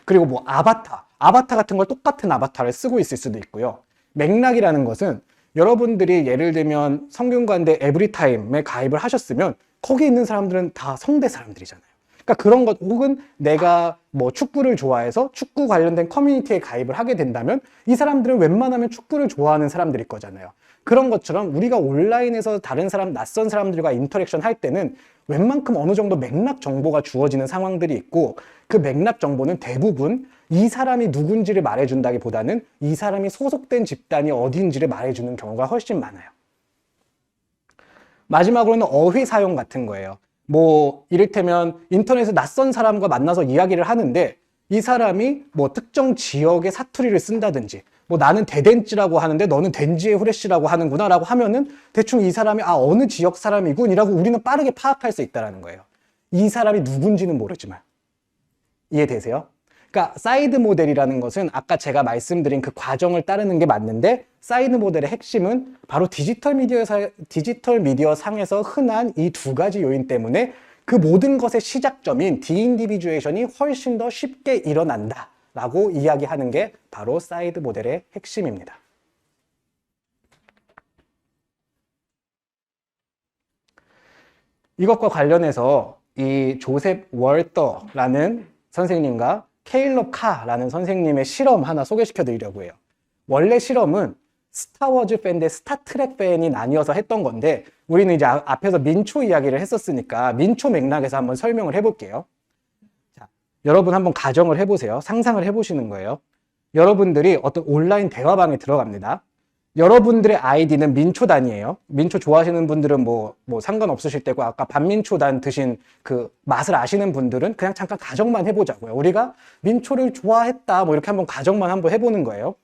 Speaker 1: 그리고 뭐 아바타 같은 걸 똑같은 아바타를 쓰고 있을 수도 있고요. 맥락이라는 것은 여러분들이 예를 들면 성균관대 에브리타임에 가입을 하셨으면 거기 있는 사람들은 다 성대 사람들이잖아요. 그러니까 그런 것, 혹은 내가 뭐 축구를 좋아해서 축구 관련된 커뮤니티에 가입을 하게 된다면 이 사람들은 웬만하면 축구를 좋아하는 사람들일 거잖아요. 그런 것처럼 우리가 온라인에서 다른 사람, 낯선 사람들과 인터랙션 할 때는 웬만큼 어느 정도 맥락 정보가 주어지는 상황들이 있고, 그 맥락 정보는 대부분 이 사람이 누군지를 말해준다기보다는 이 사람이 소속된 집단이 어디인지를 말해주는 경우가 훨씬 많아요. 마지막으로는 어휘 사용 같은 거예요. 뭐 이를테면 인터넷에서 낯선 사람과 만나서 이야기를 하는데 이 사람이 뭐 특정 지역의 사투리를 쓴다든지, 뭐 나는 대댄지라고 하는데 너는 덴지의 후레쉬라고 하는구나 라고 하면은 대충 이 사람이 어느 지역 사람이군 이라고 우리는 빠르게 파악할 수 있다는 거예요. 이 사람이 누군지는 모르지만. 이해되세요? 그러니까 사이드 모델이라는 것은 아까 제가 말씀드린 그 과정을 따르는 게 맞는데, 사이드 모델의 핵심은 바로 디지털 미디어 상에서 흔한 이 두 가지 요인 때문에 그 모든 것의 시작점인 디인디비주에이션이 훨씬 더 쉽게 일어난다 라고 이야기하는 게 바로 사이드 모델의 핵심입니다. 이것과 관련해서 이 조셉 월더라는 선생님과 케일럽 카라는 선생님의 실험 하나 소개시켜 드리려고 해요. 원래 실험은 스타워즈 팬 대 스타트랙 팬이 나뉘어서 했던 건데, 우리는 이제 앞에서 민초 이야기를 했었으니까 민초 맥락에서 한번 설명을 해볼게요. 자, 여러분 한번 가정을 해보세요. 상상을 해보시는 거예요. 여러분들이 어떤 온라인 대화방에 들어갑니다. 여러분들의 아이디는 민초단이에요. 민초 좋아하시는 분들은 뭐 상관없으실 때고, 아까 반민초단 드신 그 맛을 아시는 분들은 그냥 잠깐 가정만 해보자고요. 우리가 민초를 좋아했다 뭐 이렇게 한번 가정만 한번 해보는 거예요.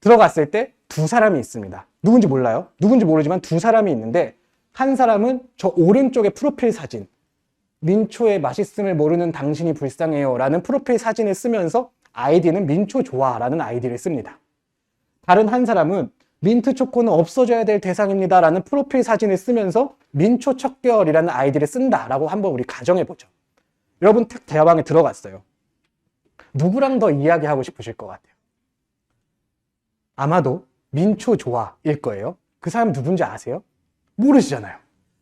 Speaker 1: 들어갔을 때 두 사람이 있습니다. 누군지 몰라요. 누군지 모르지만 두 사람이 있는데, 한 사람은 저 오른쪽에 프로필 사진, 민초의 맛있음을 모르는 당신이 불쌍해요 라는 프로필 사진을 쓰면서 아이디는 민초 좋아 라는 아이디를 씁니다. 다른 한 사람은 민트 초코는 없어져야 될 대상입니다 라는 프로필 사진을 쓰면서 민초 척결이라는 아이디를 쓴다 라고 한번 우리 가정해보죠. 여러분 딱 대화방에 들어갔어요. 누구랑 더 이야기하고 싶으실 것 같아요? 아마도 민초 좋아일 거예요. 그 사람 누군지 아세요? 모르시잖아요.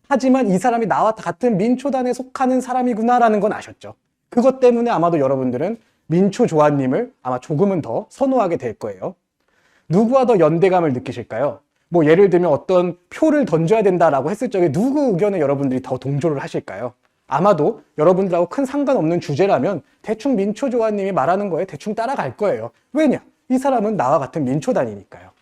Speaker 1: 하지만 이 사람이 나와 같은 민초단에 속하는 사람이구나 라는 건 아셨죠. 그것 때문에 아마도 여러분들은 민초 좋아님을 아마 조금은 더 선호하게 될 거예요. 누구와 더 연대감을 느끼실까요? 뭐 예를 들면 어떤 표를 던져야 된다라고 했을 적에 누구 의견에 여러분들이 더 동조를 하실까요? 아마도 여러분들하고 큰 상관없는 주제라면 대충 민초조아님이 말하는 거에 대충 따라갈 거예요. 왜냐? 이 사람은 나와 같은 민초단이니까요.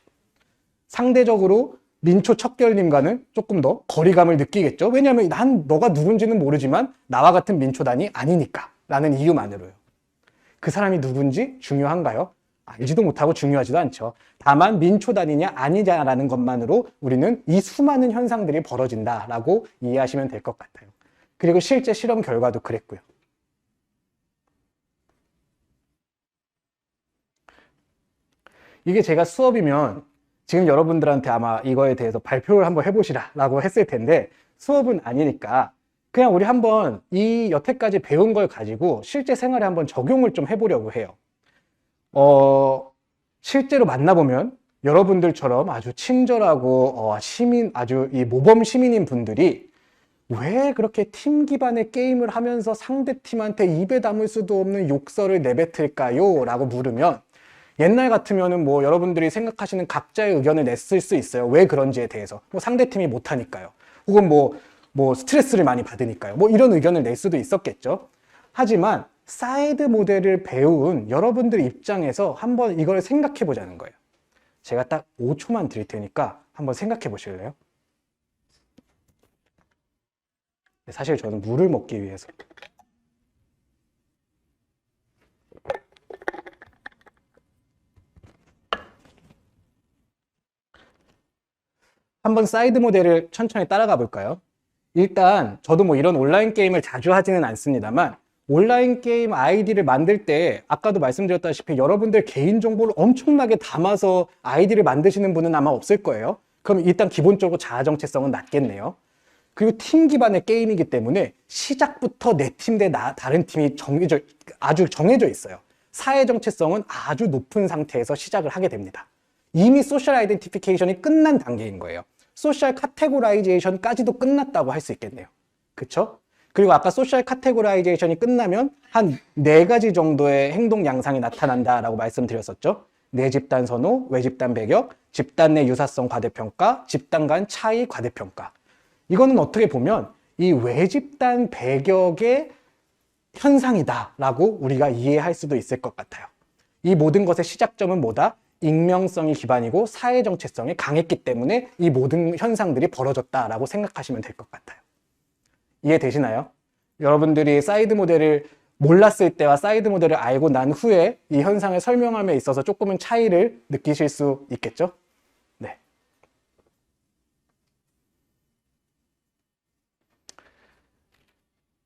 Speaker 1: 상대적으로 민초 척결님과는 조금 더 거리감을 느끼겠죠. 왜냐하면 난 너가 누군지는 모르지만 나와 같은 민초단이 아니니까 라는 이유만으로요. 그 사람이 누군지 중요한가요? 알지도 못하고 중요하지도 않죠. 다만 민초단이냐 아니냐라는 것만으로 우리는 이 수많은 현상들이 벌어진다라고 이해하시면 될 것 같아요. 그리고 실제 실험 결과도 그랬고요. 이게 제가 수업이면 지금 여러분들한테 아마 이거에 대해서 발표를 한번 해보시라 라고 했을 텐데, 수업은 아니니까 그냥 우리 한번 이 여태까지 배운 걸 가지고 실제 생활에 한번 적용을 좀 해보려고 해요. 실제로 만나보면 여러분들처럼 아주 친절하고 아주 이 모범 시민인 분들이 왜 그렇게 팀 기반의 게임을 하면서 상대 팀한테 입에 담을 수도 없는 욕설을 내뱉을까요? 라고 물으면, 옛날 같으면은 뭐 여러분들이 생각하시는 각자의 의견을 냈을 수 있어요. 왜 그런지에 대해서. 뭐 상대팀이 못하니까요. 혹은 뭐 스트레스를 많이 받으니까요. 뭐 이런 의견을 낼 수도 있었겠죠. 하지만 사이드 모델을 배운 여러분들 입장에서 한번 이걸 생각해 보자는 거예요. 제가 딱 5초만 드릴 테니까 한번 생각해 보실래요? 사실 저는 물을 먹기 위해서. 한번 사이드 모델을 천천히 따라가 볼까요? 일단 저도 뭐 이런 온라인 게임을 자주 하지는 않습니다만, 온라인 게임 아이디를 만들 때 아까도 말씀드렸다시피 여러분들 개인정보를 엄청나게 담아서 아이디를 만드시는 분은 아마 없을 거예요. 그럼 일단 기본적으로 자아 정체성은 낮겠네요. 그리고 팀 기반의 게임이기 때문에 시작부터 내 팀 대 다른 팀이 아주 정해져 있어요. 사회 정체성은 아주 높은 상태에서 시작을 하게 됩니다. 이미 소셜 아이덴티피케이션이 끝난 단계인 거예요. 소셜 카테고라이제이션까지도 끝났다고 할 수 있겠네요. 그쵸? 그리고 아까 소셜 카테고라이제이션이 끝나면 한 4가지 정도의 행동 양상이 나타난다라고 말씀드렸었죠. 내 집단 선호, 외집단 배격, 집단 내 유사성 과대평가, 집단 간 차이 과대평가. 이거는 어떻게 보면 이 외집단 배격의 현상이다라고 우리가 이해할 수도 있을 것 같아요. 이 모든 것의 시작점은 뭐다? 익명성이 기반이고 사회 정체성이 강했기 때문에 이 모든 현상들이 벌어졌다라고 생각하시면 될 것 같아요. 이해되시나요? 여러분들이 사이드 모델을 몰랐을 때와 사이드 모델을 알고 난 후에 이 현상을 설명함에 있어서 조금은 차이를 느끼실 수 있겠죠? 네.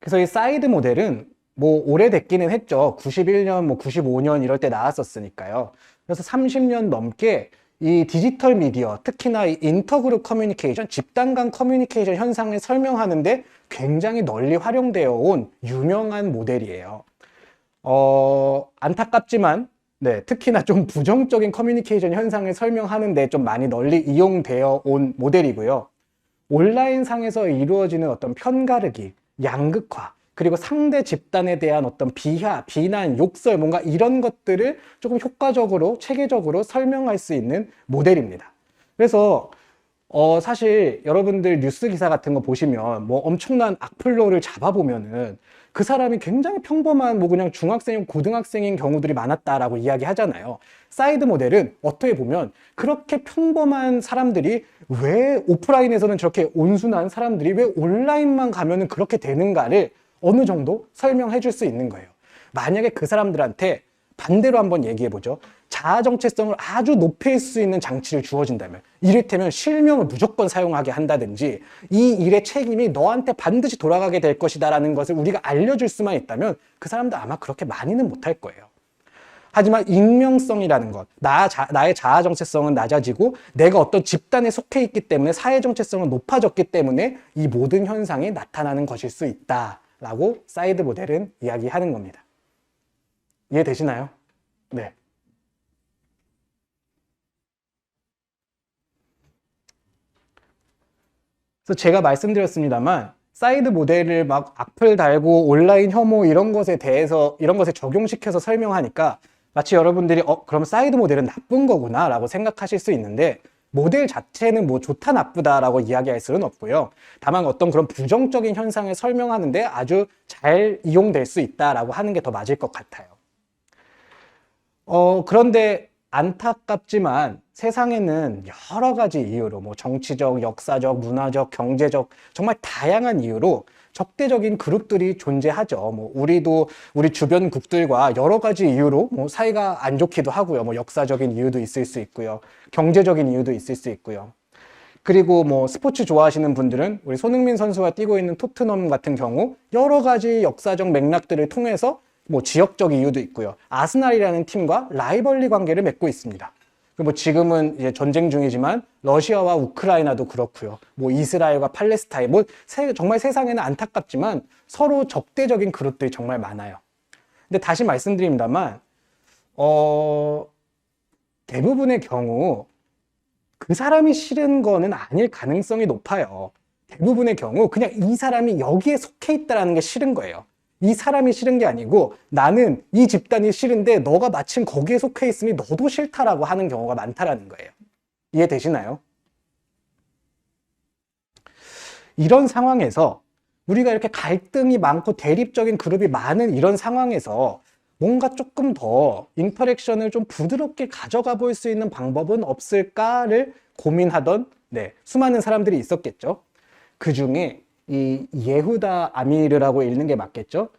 Speaker 1: 그래서 이 사이드 모델은 뭐 오래됐기는 했죠. 91년, 뭐 95년 이럴 때 나왔었으니까요. 그래서 30년 넘게 이 디지털 미디어, 특히나 이 인터그룹 커뮤니케이션, 집단 간 커뮤니케이션 현상을 설명하는데 굉장히 널리 활용되어 온 유명한 모델이에요. 안타깝지만 특히나 좀 부정적인 커뮤니케이션 현상을 설명하는데 좀 많이 널리 이용되어 온 모델이고요. 온라인 상에서 이루어지는 어떤 편가르기, 양극화, 그리고 상대 집단에 대한 어떤 비하, 비난, 욕설, 뭔가 이런 것들을 조금 효과적으로, 체계적으로 설명할 수 있는 모델입니다. 그래서 사실 여러분들 뉴스 기사 같은 거 보시면 뭐 엄청난 악플러를 잡아보면은 그 사람이 굉장히 평범한 뭐 그냥 중학생이고 고등학생인 경우들이 많았다라고 이야기하잖아요. 사이드 모델은 어떻게 보면 그렇게 평범한 사람들이 왜 오프라인에서는 저렇게 온순한 사람들이 왜 온라인만 가면은 그렇게 되는가를 어느 정도 설명해 줄 수 있는 거예요. 만약에 그 사람들한테 반대로 한번 얘기해 보죠. 자아 정체성을 아주 높일 수 있는 장치를 주어진다면, 이를테면 실명을 무조건 사용하게 한다든지 이 일의 책임이 너한테 반드시 돌아가게 될 것이다 라는 것을 우리가 알려줄 수만 있다면 그 사람도 아마 그렇게 많이는 못할 거예요. 하지만 익명성이라는 것, 나의 자아 정체성은 낮아지고 내가 어떤 집단에 속해 있기 때문에 사회 정체성은 높아졌기 때문에 이 모든 현상이 나타나는 것일 수 있다라고 사이드 모델은 이야기하는 겁니다. 이해되시나요? 네. 그래서 제가 말씀드렸습니다만 사이드 모델을 막 악플 달고 온라인 혐오 이런 것에 대해서 이런 것에 적용시켜서 설명하니까 마치 여러분들이 그럼 사이드 모델은 나쁜 거구나 라고 생각하실 수 있는데, 모델 자체는 뭐 좋다 나쁘다 라고 이야기할 수는 없고요. 다만 어떤 그런 부정적인 현상을 설명하는데 아주 잘 이용될 수 있다라고 하는 게 더 맞을 것 같아요. 그런데 안타깝지만 세상에는 여러 가지 이유로 뭐 정치적, 역사적, 문화적, 경제적 정말 다양한 이유로 적대적인 그룹들이 존재하죠. 뭐 우리도 우리 주변국들과 여러 가지 이유로 뭐 사이가 안 좋기도 하고요. 뭐 역사적인 이유도 있을 수 있고요. 경제적인 이유도 있을 수 있고요. 그리고 뭐 스포츠 좋아하시는 분들은 우리 손흥민 선수가 뛰고 있는 토트넘 같은 경우 여러 가지 역사적 맥락들을 통해서 뭐 지역적 이유도 있고요. 아스날이라는 팀과 라이벌리 관계를 맺고 있습니다. 뭐 지금은 이제 전쟁 중이지만 러시아와 우크라이나도 그렇고요. 뭐 이스라엘과 팔레스타인, 뭐 정말 세상에는 안타깝지만 서로 적대적인 그룹들이 정말 많아요. 근데 다시 말씀드립니다만 대부분의 경우 그 사람이 싫은 거는 아닐 가능성이 높아요. 대부분의 경우 그냥 이 사람이 여기에 속해 있다는 게 싫은 거예요. 이 사람이 싫은 게 아니고 나는 이 집단이 싫은데 너가 마침 거기에 속해 있으니 너도 싫다라고 하는 경우가 많다라는 거예요. 이해되시나요? 이런 상황에서 우리가 이렇게 갈등이 많고 대립적인 그룹이 많은 이런 상황에서 뭔가 조금 더 인터랙션을 좀 부드럽게 가져가 볼 수 있는 방법은 없을까를 고민하던 수많은 사람들이 있었겠죠. 그 중에 이 예후다 아미르라고 읽는 게 맞겠죠?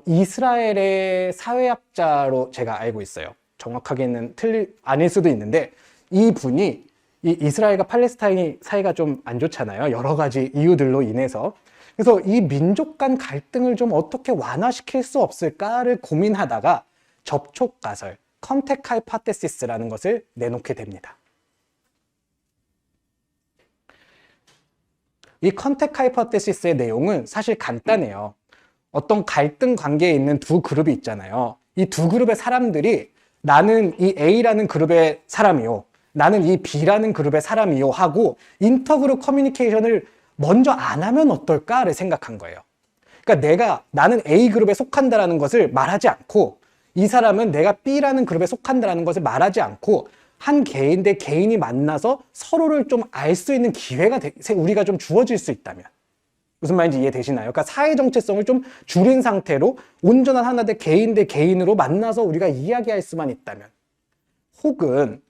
Speaker 1: 이스라엘의 사회학자로 제가 알고 있어요. 정확하게는 아닐 수도 있는데 이 분이 이 이스라엘과 팔레스타인이 사이가 좀 안 좋잖아요. 여러 가지 이유들로 인해서. 그래서 이 민족 간 갈등을 좀 어떻게 완화시킬 수 없을까를 고민하다가 접촉 가설, 컨택 하이포테시스라는 것을 내놓게 됩니다. 이 컨택 하이포테시스의 내용은 사실 간단해요. 어떤 갈등 관계에 있는 두 그룹이 있잖아요. 이 두 그룹의 사람들이 나는 이 A라는 그룹의 사람이요, 나는 이 B라는 그룹의 사람이요 하고 인터그룹 커뮤니케이션을 먼저 안 하면 어떨까를 생각한 거예요. 그러니까 나는 A 그룹에 속한다라는 것을 말하지 않고, 이 사람은 내가 B라는 그룹에 속한다라는 것을 말하지 않고, 한 개인 대 개인이 만나서 서로를 좀 알 수 있는 기회가 우리가 좀 주어질 수 있다면, 무슨 말인지 이해되시나요? 그러니까 사회 정체성을 좀 줄인 상태로 온전한 하나 대 개인으로 만나서 우리가 이야기할 수만 있다면, 혹은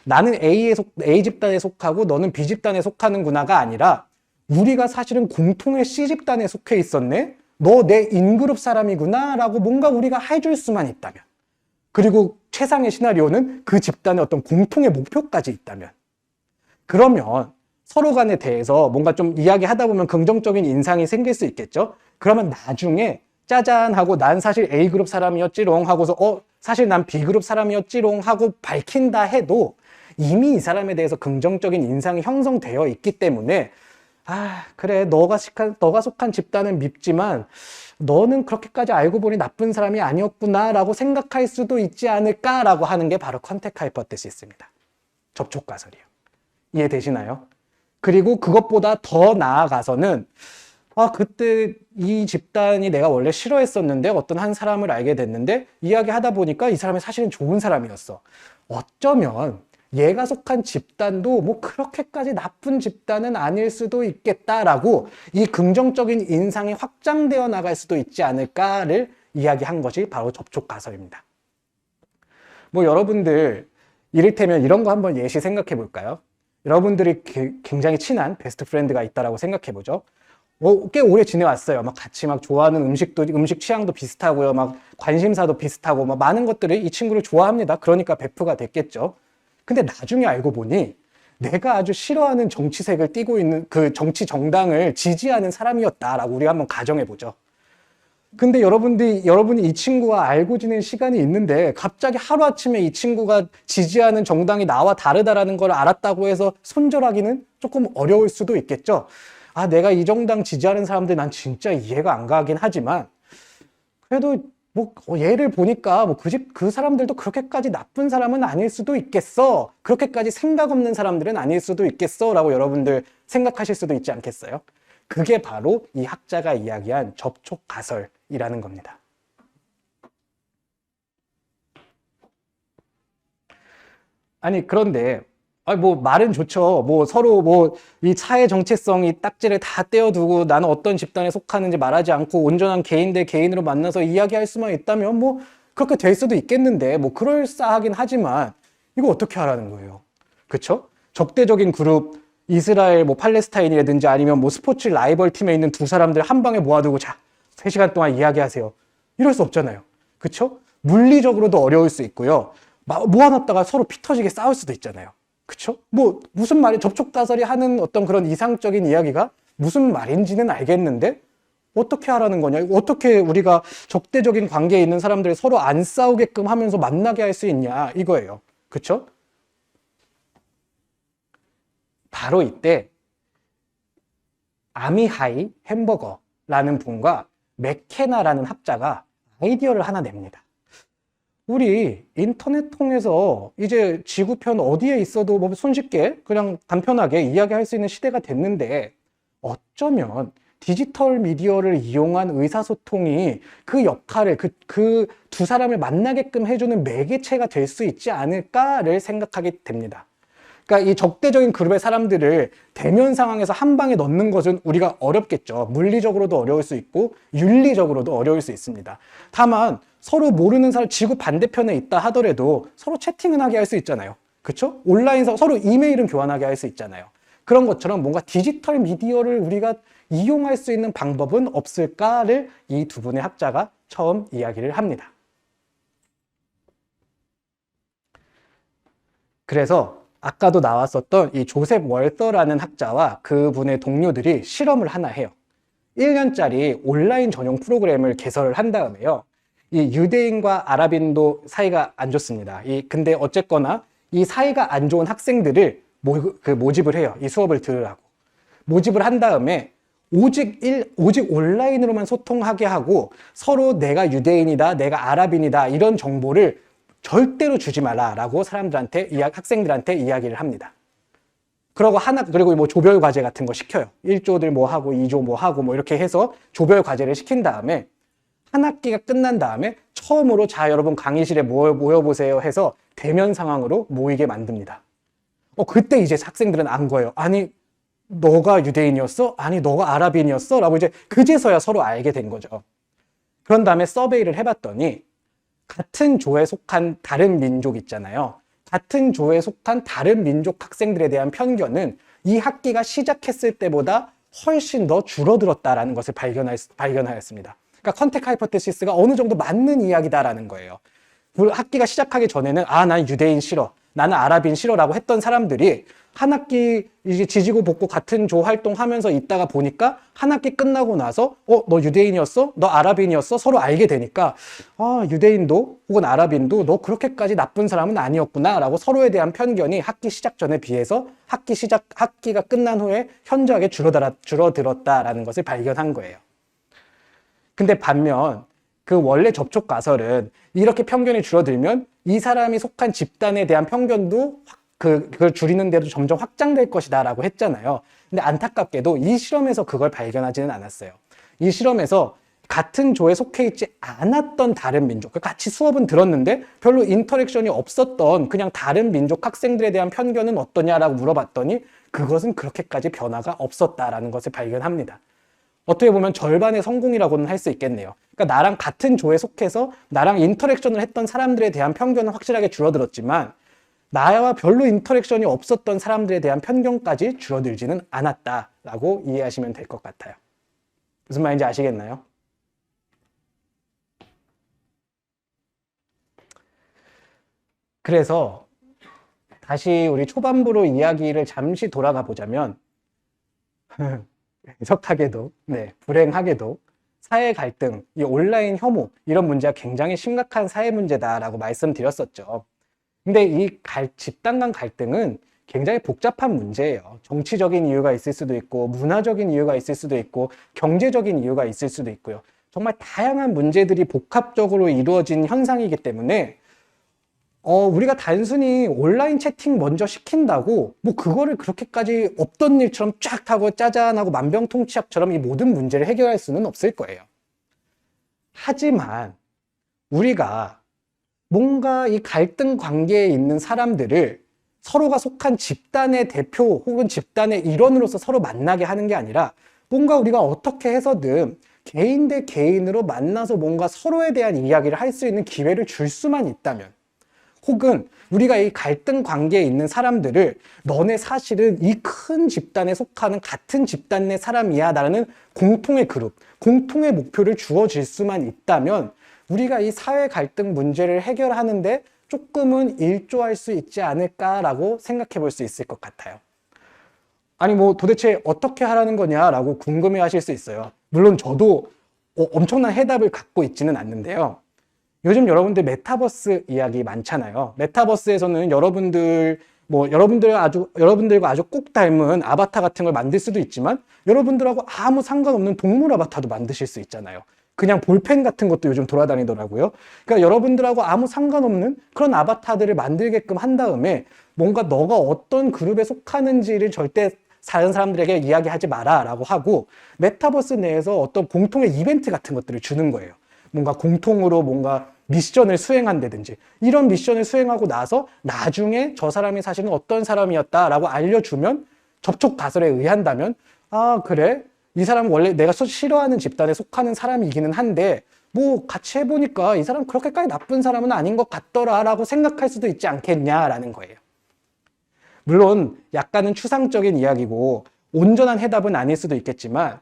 Speaker 1: 나는 A 집단에 속하고 너는 B 집단에 속하는구나가 아니라 우리가 사실은 공통의 C 집단에 속해 있었네? 너 내 인그룹 사람이구나 라고 뭔가 우리가 해줄 수만 있다면, 그리고 최상의 시나리오는 그 집단의 어떤 공통의 목표까지 있다면, 그러면 서로 간에 대해서 뭔가 좀 이야기하다 보면 긍정적인 인상이 생길 수 있겠죠? 그러면 나중에 짜잔 하고 난 사실 A그룹 사람이었지롱 하고서 사실 난 B그룹 사람이었지롱 하고 밝힌다 해도 이미 이 사람에 대해서 긍정적인 인상이 형성되어 있기 때문에, 그래, 너가 속한 집단은 밉지만 너는 그렇게까지 알고 보니 나쁜 사람이 아니었구나 라고 생각할 수도 있지 않을까라고 하는 게 바로 컨택 하이포테시스입니다. 접촉 가설이요. 이해되시나요? 그리고 그것보다 더 나아가서는 그때 이 집단이 내가 원래 싫어했었는데 어떤 한 사람을 알게 됐는데 이야기하다 보니까 이 사람이 사실은 좋은 사람이었어. 어쩌면 얘가 속한 집단도 뭐 그렇게까지 나쁜 집단은 아닐 수도 있겠다라고 이 긍정적인 인상이 확장되어 나갈 수도 있지 않을까를 이야기한 것이 바로 접촉 가설입니다. 뭐 여러분들 이를테면 이런 거 한번 예시 생각해 볼까요? 여러분들이 굉장히 친한 베스트 프렌드가 있다라고 생각해 보죠. 꽤 오래 지내왔어요. 막 같이 막 좋아하는 음식 취향도 비슷하고요. 막 관심사도 비슷하고 막 많은 것들이 이 친구를 좋아합니다. 그러니까 베프가 됐겠죠. 근데 나중에 알고 보니 내가 아주 싫어하는 정치색을 띠고 있는 그 정치 정당을 지지하는 사람이었다라고 우리가 한번 가정해 보죠. 근데 여러분이 이 친구와 알고 지낸 시간이 있는데 갑자기 하루아침에 이 친구가 지지하는 정당이 나와 다르다라는 걸 알았다고 해서 손절하기는 조금 어려울 수도 있겠죠. 내가 이 정당 지지하는 사람들 난 진짜 이해가 안 가긴 하지만 그래도 뭐 얘를 보니까 뭐 그 사람들도 그렇게까지 나쁜 사람은 아닐 수도 있겠어. 그렇게까지 생각 없는 사람들은 아닐 수도 있겠어 라고 여러분들 생각하실 수도 있지 않겠어요? 그게 바로 이 학자가 이야기한 접촉 가설이라는 겁니다. 아니 그런데 뭐 말은 좋죠. 뭐 서로 뭐 이 사회 정체성이 딱지를 다 떼어두고 나는 어떤 집단에 속하는지 말하지 않고 온전한 개인 대 개인으로 만나서 이야기할 수만 있다면 뭐 그렇게 될 수도 있겠는데 뭐 그럴싸하긴 하지만 이거 어떻게 하라는 거예요? 그쵸? 적대적인 그룹 이스라엘 뭐 팔레스타인이라든지 아니면 뭐 스포츠 라이벌 팀에 있는 두 사람들 한 방에 모아두고 자 3시간 동안 이야기하세요. 이럴 수 없잖아요. 그쵸? 물리적으로도 어려울 수 있고요. 모아놨다가 서로 피 터지게 싸울 수도 있잖아요. 그쵸? 뭐 무슨 말이 접촉 가설이 하는 어떤 그런 이상적인 이야기가 무슨 말인지는 알겠는데 어떻게 하라는 거냐? 어떻게 우리가 적대적인 관계에 있는 사람들이 서로 안 싸우게끔 하면서 만나게 할 수 있냐? 이거예요. 그쵸? 바로 이때 아미하이 햄버거라는 분과 맥케나라는 학자가 아이디어를 하나 냅니다. 우리 인터넷 통해서 이제 지구편 어디에 있어도 뭐 손쉽게 그냥 간편하게 이야기할 수 있는 시대가 됐는데 어쩌면 디지털 미디어를 이용한 의사소통이 그 역할을 그 두 사람을 만나게끔 해주는 매개체가 될 수 있지 않을까를 생각하게 됩니다. 그러니까 이 적대적인 그룹의 사람들을 대면 상황에서 한 방에 넣는 것은 우리가 어렵겠죠. 물리적으로도 어려울 수 있고 윤리적으로도 어려울 수 있습니다. 다만 서로 모르는 사람 지구 반대편에 있다 하더라도 서로 채팅은 하게 할 수 있잖아요. 그렇죠? 온라인상 서로 이메일은 교환하게 할 수 있잖아요. 그런 것처럼 뭔가 디지털 미디어를 우리가 이용할 수 있는 방법은 없을까를 이 두 분의 학자가 처음 이야기를 합니다. 그래서 아까도 나왔었던 이 조셉 월서라는 학자와 그분의 동료들이 실험을 하나 해요. 1년짜리 온라인 전용 프로그램을 개설을 한 다음에요. 이 유대인과 아랍인도 사이가 안 좋습니다. 근데 어쨌거나 이 사이가 안 좋은 학생들을 모집을 해요. 이 수업을 들으라고. 모집을 한 다음에 오직 온라인으로만 소통하게 하고 서로 내가 유대인이다, 내가 아랍인이다 이런 정보를 절대로 주지 마라라고 학생들한테 이야기를 합니다. 그리고 뭐 조별 과제 같은 거 시켜요. 1조들 뭐 하고 2조 뭐 하고 뭐 이렇게 해서 조별 과제를 시킨 다음에 한 학기가 끝난 다음에 처음으로 자 여러분 강의실에 모여보세요 해서 대면 상황으로 모이게 만듭니다. 그때 이제 학생들은 안 거예요. 아니 너가 유대인이었어? 아니 너가 아랍인이었어? 라고 이제 그제서야 서로 알게 된 거죠. 그런 다음에 서베이를 해봤더니 같은 조에 속한 다른 민족 있잖아요. 같은 조에 속한 다른 민족 학생들에 대한 편견은 이 학기가 시작했을 때보다 훨씬 더 줄어들었다라는 것을 발견하였습니다. 그러니까 컨택 하이포테시스가 어느 정도 맞는 이야기다라는 거예요. 학기가 시작하기 전에는 난 유대인 싫어, 나는 아랍인 싫어라고 했던 사람들이 한 학기 이제 지지고 볶고 같은 조 활동하면서 있다가 보니까 한 학기 끝나고 나서 너 유대인이었어? 너 아랍인이었어? 서로 알게 되니까 유대인도 혹은 아랍인도 너 그렇게까지 나쁜 사람은 아니었구나 라고 서로에 대한 편견이 학기 시작 전에 비해서 학기가 끝난 후에 현저하게 줄어들었다라는 것을 발견한 거예요. 근데 반면 그 원래 접촉 가설은 이렇게 편견이 줄어들면 이 사람이 속한 집단에 대한 편견도 그걸 줄이는 데도 점점 확장될 것이다 라고 했잖아요. 근데 안타깝게도 이 실험에서 그걸 발견하지는 않았어요. 이 실험에서 같은 조에 속해 있지 않았던 다른 민족, 같이 수업은 들었는데 별로 인터랙션이 없었던 그냥 다른 민족 학생들에 대한 편견은 어떠냐라고 물어봤더니 그것은 그렇게까지 변화가 없었다라는 것을 발견합니다. 어떻게 보면 절반의 성공이라고는 할 수 있겠네요. 그러니까 나랑 같은 조에 속해서 나랑 인터랙션을 했던 사람들에 대한 편견은 확실하게 줄어들었지만 나와 별로 인터랙션이 없었던 사람들에 대한 편견까지 줄어들지는 않았다라고 이해하시면 될 것 같아요. 무슨 말인지 아시겠나요? 그래서 다시 우리 초반부로 이야기를 잠시 돌아가 보자면 해석하게도, 불행하게도 사회 갈등, 이 온라인 혐오 이런 문제가 굉장히 심각한 사회 문제다라고 말씀드렸었죠. 근데 이 집단 간 갈등은 굉장히 복잡한 문제예요. 정치적인 이유가 있을 수도 있고 문화적인 이유가 있을 수도 있고 경제적인 이유가 있을 수도 있고요. 정말 다양한 문제들이 복합적으로 이루어진 현상이기 때문에 우리가 단순히 온라인 채팅 먼저 시킨다고 뭐 그거를 그렇게까지 없던 일처럼 쫙 하고 짜잔하고 만병통치약처럼 이 모든 문제를 해결할 수는 없을 거예요. 하지만 우리가 뭔가 이 갈등 관계에 있는 사람들을 서로가 속한 집단의 대표 혹은 집단의 일원으로서 서로 만나게 하는 게 아니라 뭔가 우리가 어떻게 해서든 개인 대 개인으로 만나서 뭔가 서로에 대한 이야기를 할 수 있는 기회를 줄 수만 있다면, 혹은 우리가 이 갈등 관계에 있는 사람들을 너네 사실은 이 큰 집단에 속하는 같은 집단 내 사람이야 라는 공통의 그룹, 공통의 목표를 주어질 수만 있다면 우리가 이 사회 갈등 문제를 해결하는데 조금은 일조할 수 있지 않을까라고 생각해 볼 수 있을 것 같아요. 아니 뭐 도대체 어떻게 하라는 거냐라고 궁금해 하실 수 있어요. 물론 저도 엄청난 해답을 갖고 있지는 않는데요. 요즘 여러분들 메타버스 이야기 많잖아요. 메타버스에서는 여러분들과 아주 꼭 닮은 아바타 같은 걸 만들 수도 있지만 여러분들하고 아무 상관없는 동물 아바타도 만드실 수 있잖아요. 그냥 볼펜 같은 것도 요즘 돌아다니더라고요. 그러니까 여러분들하고 아무 상관없는 그런 아바타들을 만들게끔 한 다음에 뭔가 너가 어떤 그룹에 속하는지를 절대 다른 사람들에게 이야기하지 마라 라고 하고 메타버스 내에서 어떤 공통의 이벤트 같은 것들을 주는 거예요. 뭔가 공통으로 뭔가 미션을 수행한다든지 이런 미션을 수행하고 나서 나중에 저 사람이 사실은 어떤 사람이었다라고 알려주면 접촉 가설에 의한다면 그래? 이 사람은 원래 내가 싫어하는 집단에 속하는 사람이기는 한데 뭐 같이 해보니까 이 사람 그렇게까지 나쁜 사람은 아닌 것 같더라 라고 생각할 수도 있지 않겠냐라는 거예요. 물론 약간은 추상적인 이야기고 온전한 해답은 아닐 수도 있겠지만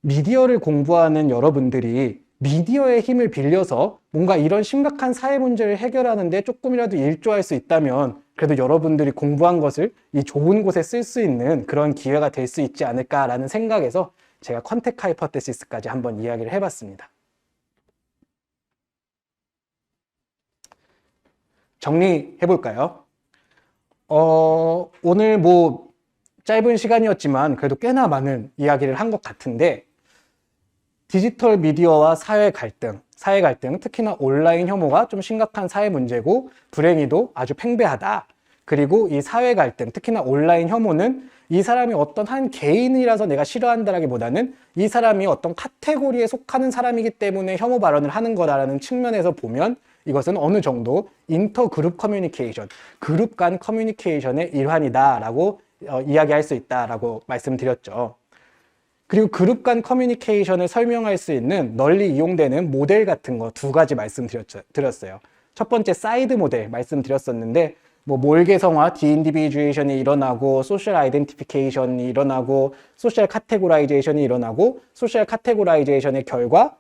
Speaker 1: 미디어를 공부하는 여러분들이 미디어의 힘을 빌려서 뭔가 이런 심각한 사회 문제를 해결하는데 조금이라도 일조할 수 있다면 그래도 여러분들이 공부한 것을 이 좋은 곳에 쓸 수 있는 그런 기회가 될 수 있지 않을까라는 생각에서 제가 컨택 하이퍼테시스까지 한번 이야기를 해봤습니다. 정리해볼까요? 오늘 뭐 짧은 시간이었지만 그래도 꽤나 많은 이야기를 한 것 같은데, 디지털 미디어와 사회 갈등, 특히나 온라인 혐오가 좀 심각한 사회 문제고 불행히도 아주 팽배하다. 그리고 이 사회 갈등, 특히나 온라인 혐오는 이 사람이 어떤 한 개인이라서 내가 싫어한다라기보다는 이 사람이 어떤 카테고리에 속하는 사람이기 때문에 혐오 발언을 하는 거다라는 측면에서 보면 이것은 어느 정도 인터그룹 커뮤니케이션, 그룹 간 커뮤니케이션의 일환이다라고 이야기할 수 있다라고 말씀드렸죠. 그리고 그룹 간 커뮤니케이션을 설명할 수 있는 널리 이용되는 모델 같은 거 두 가지 말씀드렸어요. 첫 번째 사이드 모델 말씀드렸었는데, 뭐 몰개성화, 디인디비주에이션이 일어나고, 소셜 아이덴티피케이션이 일어나고, 소셜 카테고라이제이션이 일어나고, 소셜 카테고라이제이션의 결과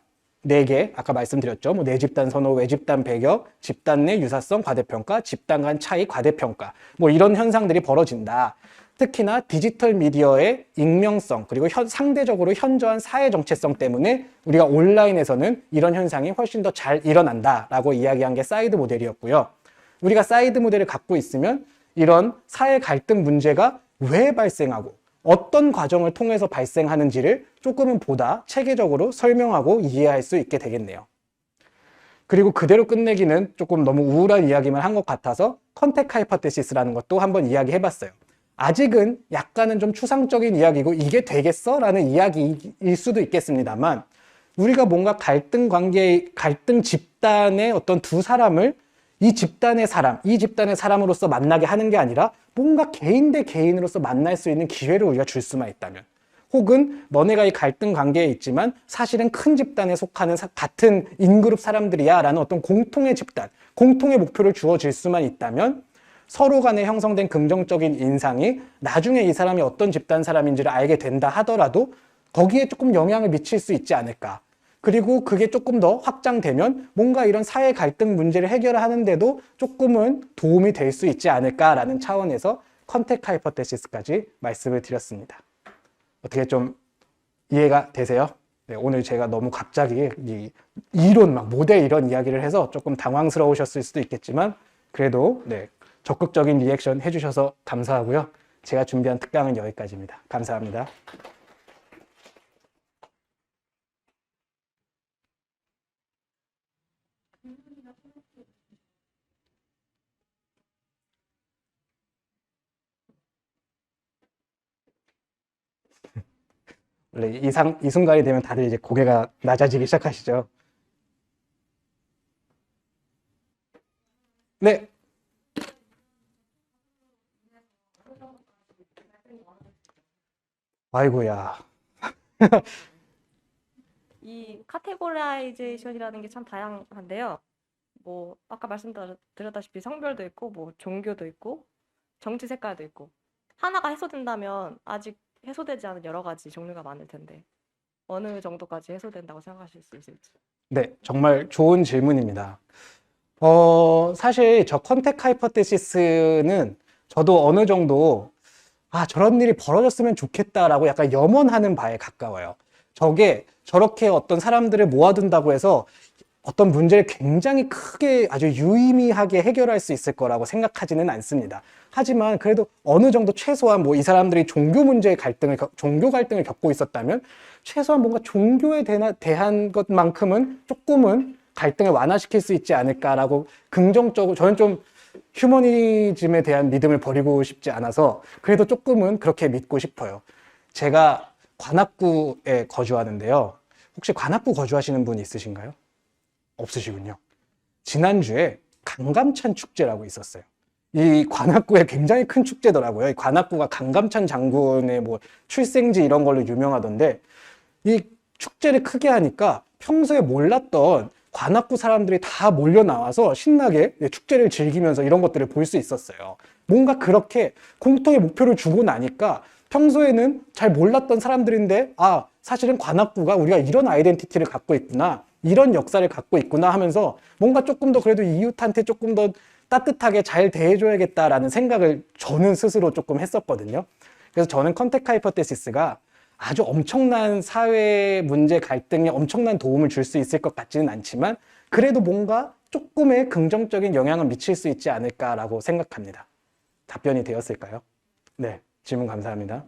Speaker 1: 4개, 아까 말씀드렸죠. 뭐 내집단 선호, 외집단 배격, 집단 내 유사성 과대평가, 집단 간 차이 과대평가, 뭐 이런 현상들이 벌어진다. 특히나 디지털 미디어의 익명성, 그리고 상대적으로 현저한 사회 정체성 때문에 우리가 온라인에서는 이런 현상이 훨씬 더 잘 일어난다라고 이야기한 게 사이드 모델이었고요. 우리가 사이드 모델을 갖고 있으면 이런 사회 갈등 문제가 왜 발생하고 어떤 과정을 통해서 발생하는지를 조금은 보다 체계적으로 설명하고 이해할 수 있게 되겠네요. 그리고 그대로 끝내기는 조금 너무 우울한 이야기만 한 것 같아서 컨택 하이퍼테시스라는 것도 한번 이야기해봤어요. 아직은 약간은 좀 추상적인 이야기고 이게 되겠어? 라는 이야기일 수도 있겠습니다만, 우리가 뭔가 갈등 관계, 갈등 집단의 어떤 두 사람을 이 집단의 사람으로서 만나게 하는 게 아니라 뭔가 개인 대 개인으로서 만날 수 있는 기회를 우리가 줄 수만 있다면, 혹은 너네가 이 갈등 관계에 있지만 사실은 큰 집단에 속하는 같은 인그룹 사람들이야 라는 어떤 공통의 집단, 공통의 목표를 주어질 수만 있다면 서로 간에 형성된 긍정적인 인상이 나중에 이 사람이 어떤 집단 사람인지를 알게 된다 하더라도 거기에 조금 영향을 미칠 수 있지 않을까. 그리고 그게 조금 더 확장되면 뭔가 이런 사회 갈등 문제를 해결하는데도 조금은 도움이 될 수 있지 않을까라는 차원에서 컨택 하이퍼테시스까지 말씀을 드렸습니다. 어떻게 좀 이해가 되세요? 네, 오늘 제가 너무 갑자기 이 이론, 모델 이런 이야기를 해서 조금 당황스러우셨을 수도 있겠지만 그래도 네, 적극적인 리액션 해주셔서 감사하고요. 제가 준비한 특강은 여기까지입니다. 감사합니다. 원래 이 순간이 되면 다들 이제 고개가 낮아지기 시작하시죠. 네. 아이고야.
Speaker 2: 이 카테고라이제이션이라는 게 참 다양한데요. 뭐 아까 말씀드렸다시피 성별도 있고 뭐 종교도 있고 정치 색깔도 있고 하나가 해소된다면 아직 해소되지 않은 여러 가지 종류가 많을 텐데 어느 정도까지 해소된다고 생각하실 수 있을지.
Speaker 1: 네, 정말 좋은 질문입니다. 사실 저 컨택 하이퍼테시스는 저도 어느 정도 저런 일이 벌어졌으면 좋겠다라고 약간 염원하는 바에 가까워요. 저게 저렇게 어떤 사람들을 모아둔다고 해서 어떤 문제를 굉장히 크게 아주 유의미하게 해결할 수 있을 거라고 생각하지는 않습니다. 하지만 그래도 어느 정도 최소한 뭐 이 사람들이 종교 문제의 종교 갈등을 겪고 있었다면 최소한 뭔가 종교에 대한 것만큼은 조금은 갈등을 완화시킬 수 있지 않을까라고 긍정적으로, 저는 좀 휴머니즘에 대한 믿음을 버리고 싶지 않아서 그래도 조금은 그렇게 믿고 싶어요. 제가 관악구에 거주하는데요. 혹시 관악구 거주하시는 분 있으신가요? 없으시군요. 지난주에 강감찬 축제라고 있었어요. 이 관악구에 굉장히 큰 축제더라고요. 이 관악구가 강감찬 장군의 뭐 출생지 이런 걸로 유명하던데 이 축제를 크게 하니까 평소에 몰랐던 관악구 사람들이 다 몰려 나와서 신나게 축제를 즐기면서 이런 것들을 볼 수 있었어요. 뭔가 그렇게 공통의 목표를 주고 나니까 평소에는 잘 몰랐던 사람들인데 사실은 관악구가 우리가 이런 아이덴티티를 갖고 있구나, 이런 역사를 갖고 있구나 하면서 뭔가 조금 더 그래도 이웃한테 조금 더 따뜻하게 잘 대해줘야겠다라는 생각을 저는 스스로 조금 했었거든요. 그래서 저는 컨택 하이퍼테시스가 아주 엄청난 사회 문제 갈등에 엄청난 도움을 줄 수 있을 것 같지는 않지만 그래도 뭔가 조금의 긍정적인 영향을 미칠 수 있지 않을까라고 생각합니다. 답변이 되었을까요? 네, 질문 감사합니다.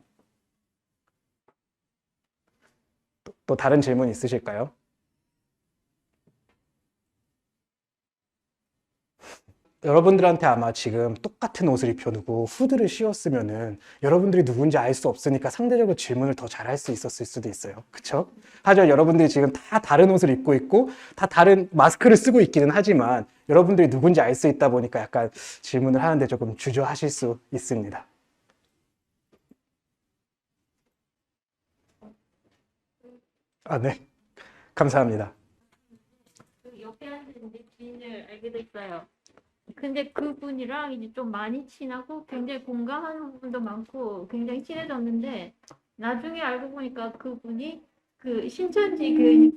Speaker 1: 또 다른 질문 있으실까요? 여러분들한테 아마 지금 똑같은 옷을 입혀두고 후드를 씌웠으면은 여러분들이 누군지 알 수 없으니까 상대적으로 질문을 더 잘할 수 있었을 수도 있어요. 그쵸? 하지만 여러분들이 지금 다 다른 옷을 입고 있고 다 다른 마스크를 쓰고 있기는 하지만 여러분들이 누군지 알 수 있다 보니까 약간 질문을 하는데 조금 주저하실 수 있습니다. 아, 네. 감사합니다.
Speaker 3: 그 옆에 앉은 내 지인을 알게 됐어요. 근데 그분이랑 이제 좀 많이 친하고 굉장히 공감하는 부분도 많고 굉장히 친해졌는데 나중에 알고 보니까 그분이 그 신천지 교인이에요.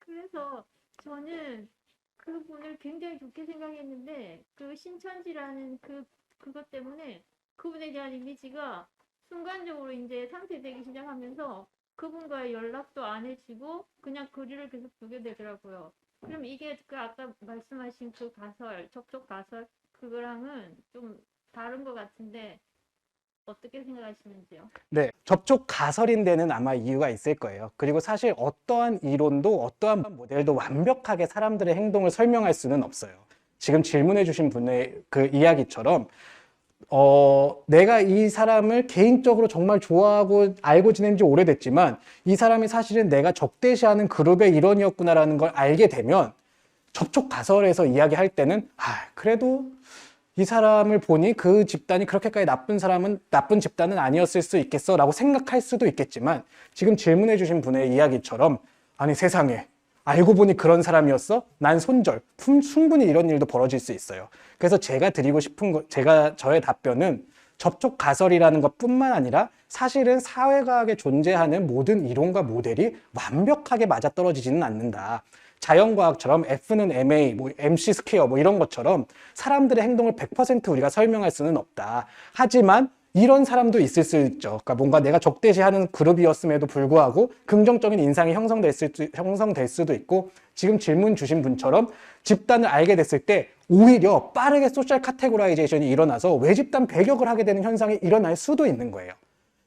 Speaker 3: 그래서 저는 그분을 굉장히 좋게 생각했는데 그 신천지라는 그것 때문에 그분에 대한 이미지가 순간적으로 이제 상쇄되기 시작하면서 그분과의 연락도 안 해지고 그냥 거리를 계속 두게 되더라고요. 그럼 이게 그 아까 말씀하신 그 가설, 접촉 가설 그거랑은 좀 다른 것 같은데 어떻게 생각하시는지요?
Speaker 1: 네, 접촉 가설인 데는 아마 이유가 있을 거예요. 그리고 사실 어떠한 이론도 어떠한 모델도 완벽하게 사람들의 행동을 설명할 수는 없어요. 지금 질문해 주신 분의 그 이야기처럼 내가 이 사람을 개인적으로 정말 좋아하고 알고 지낸 지 오래됐지만 이 사람이 사실은 내가 적대시하는 그룹의 일원이었구나라는 걸 알게 되면 접촉 가설에서 이야기할 때는 그래도 이 사람을 보니 그 집단이 그렇게까지 나쁜 집단은 아니었을 수 있겠어 라고 생각할 수도 있겠지만 지금 질문해 주신 분의 이야기처럼 아니 세상에 알고 보니 그런 사람이었어? 난 손절. 충분히 이런 일도 벌어질 수 있어요. 그래서 제가 드리고 싶은 저의 답변은 접촉 가설이라는 것뿐만 아니라 사실은 사회과학에 존재하는 모든 이론과 모델이 완벽하게 맞아떨어지지는 않는다. 자연과학처럼 F는 ma, 뭐 mc 스퀘어 뭐 이런 것처럼 사람들의 행동을 100% 우리가 설명할 수는 없다. 하지만 이런 사람도 있을 수 있죠. 그러니까 뭔가 내가 적대시하는 그룹이었음에도 불구하고 긍정적인 인상이 형성될 수도 있고 지금 질문 주신 분처럼 집단을 알게 됐을 때 오히려 빠르게 소셜 카테고라이제이션이 일어나서 외집단 배격을 하게 되는 현상이 일어날 수도 있는 거예요.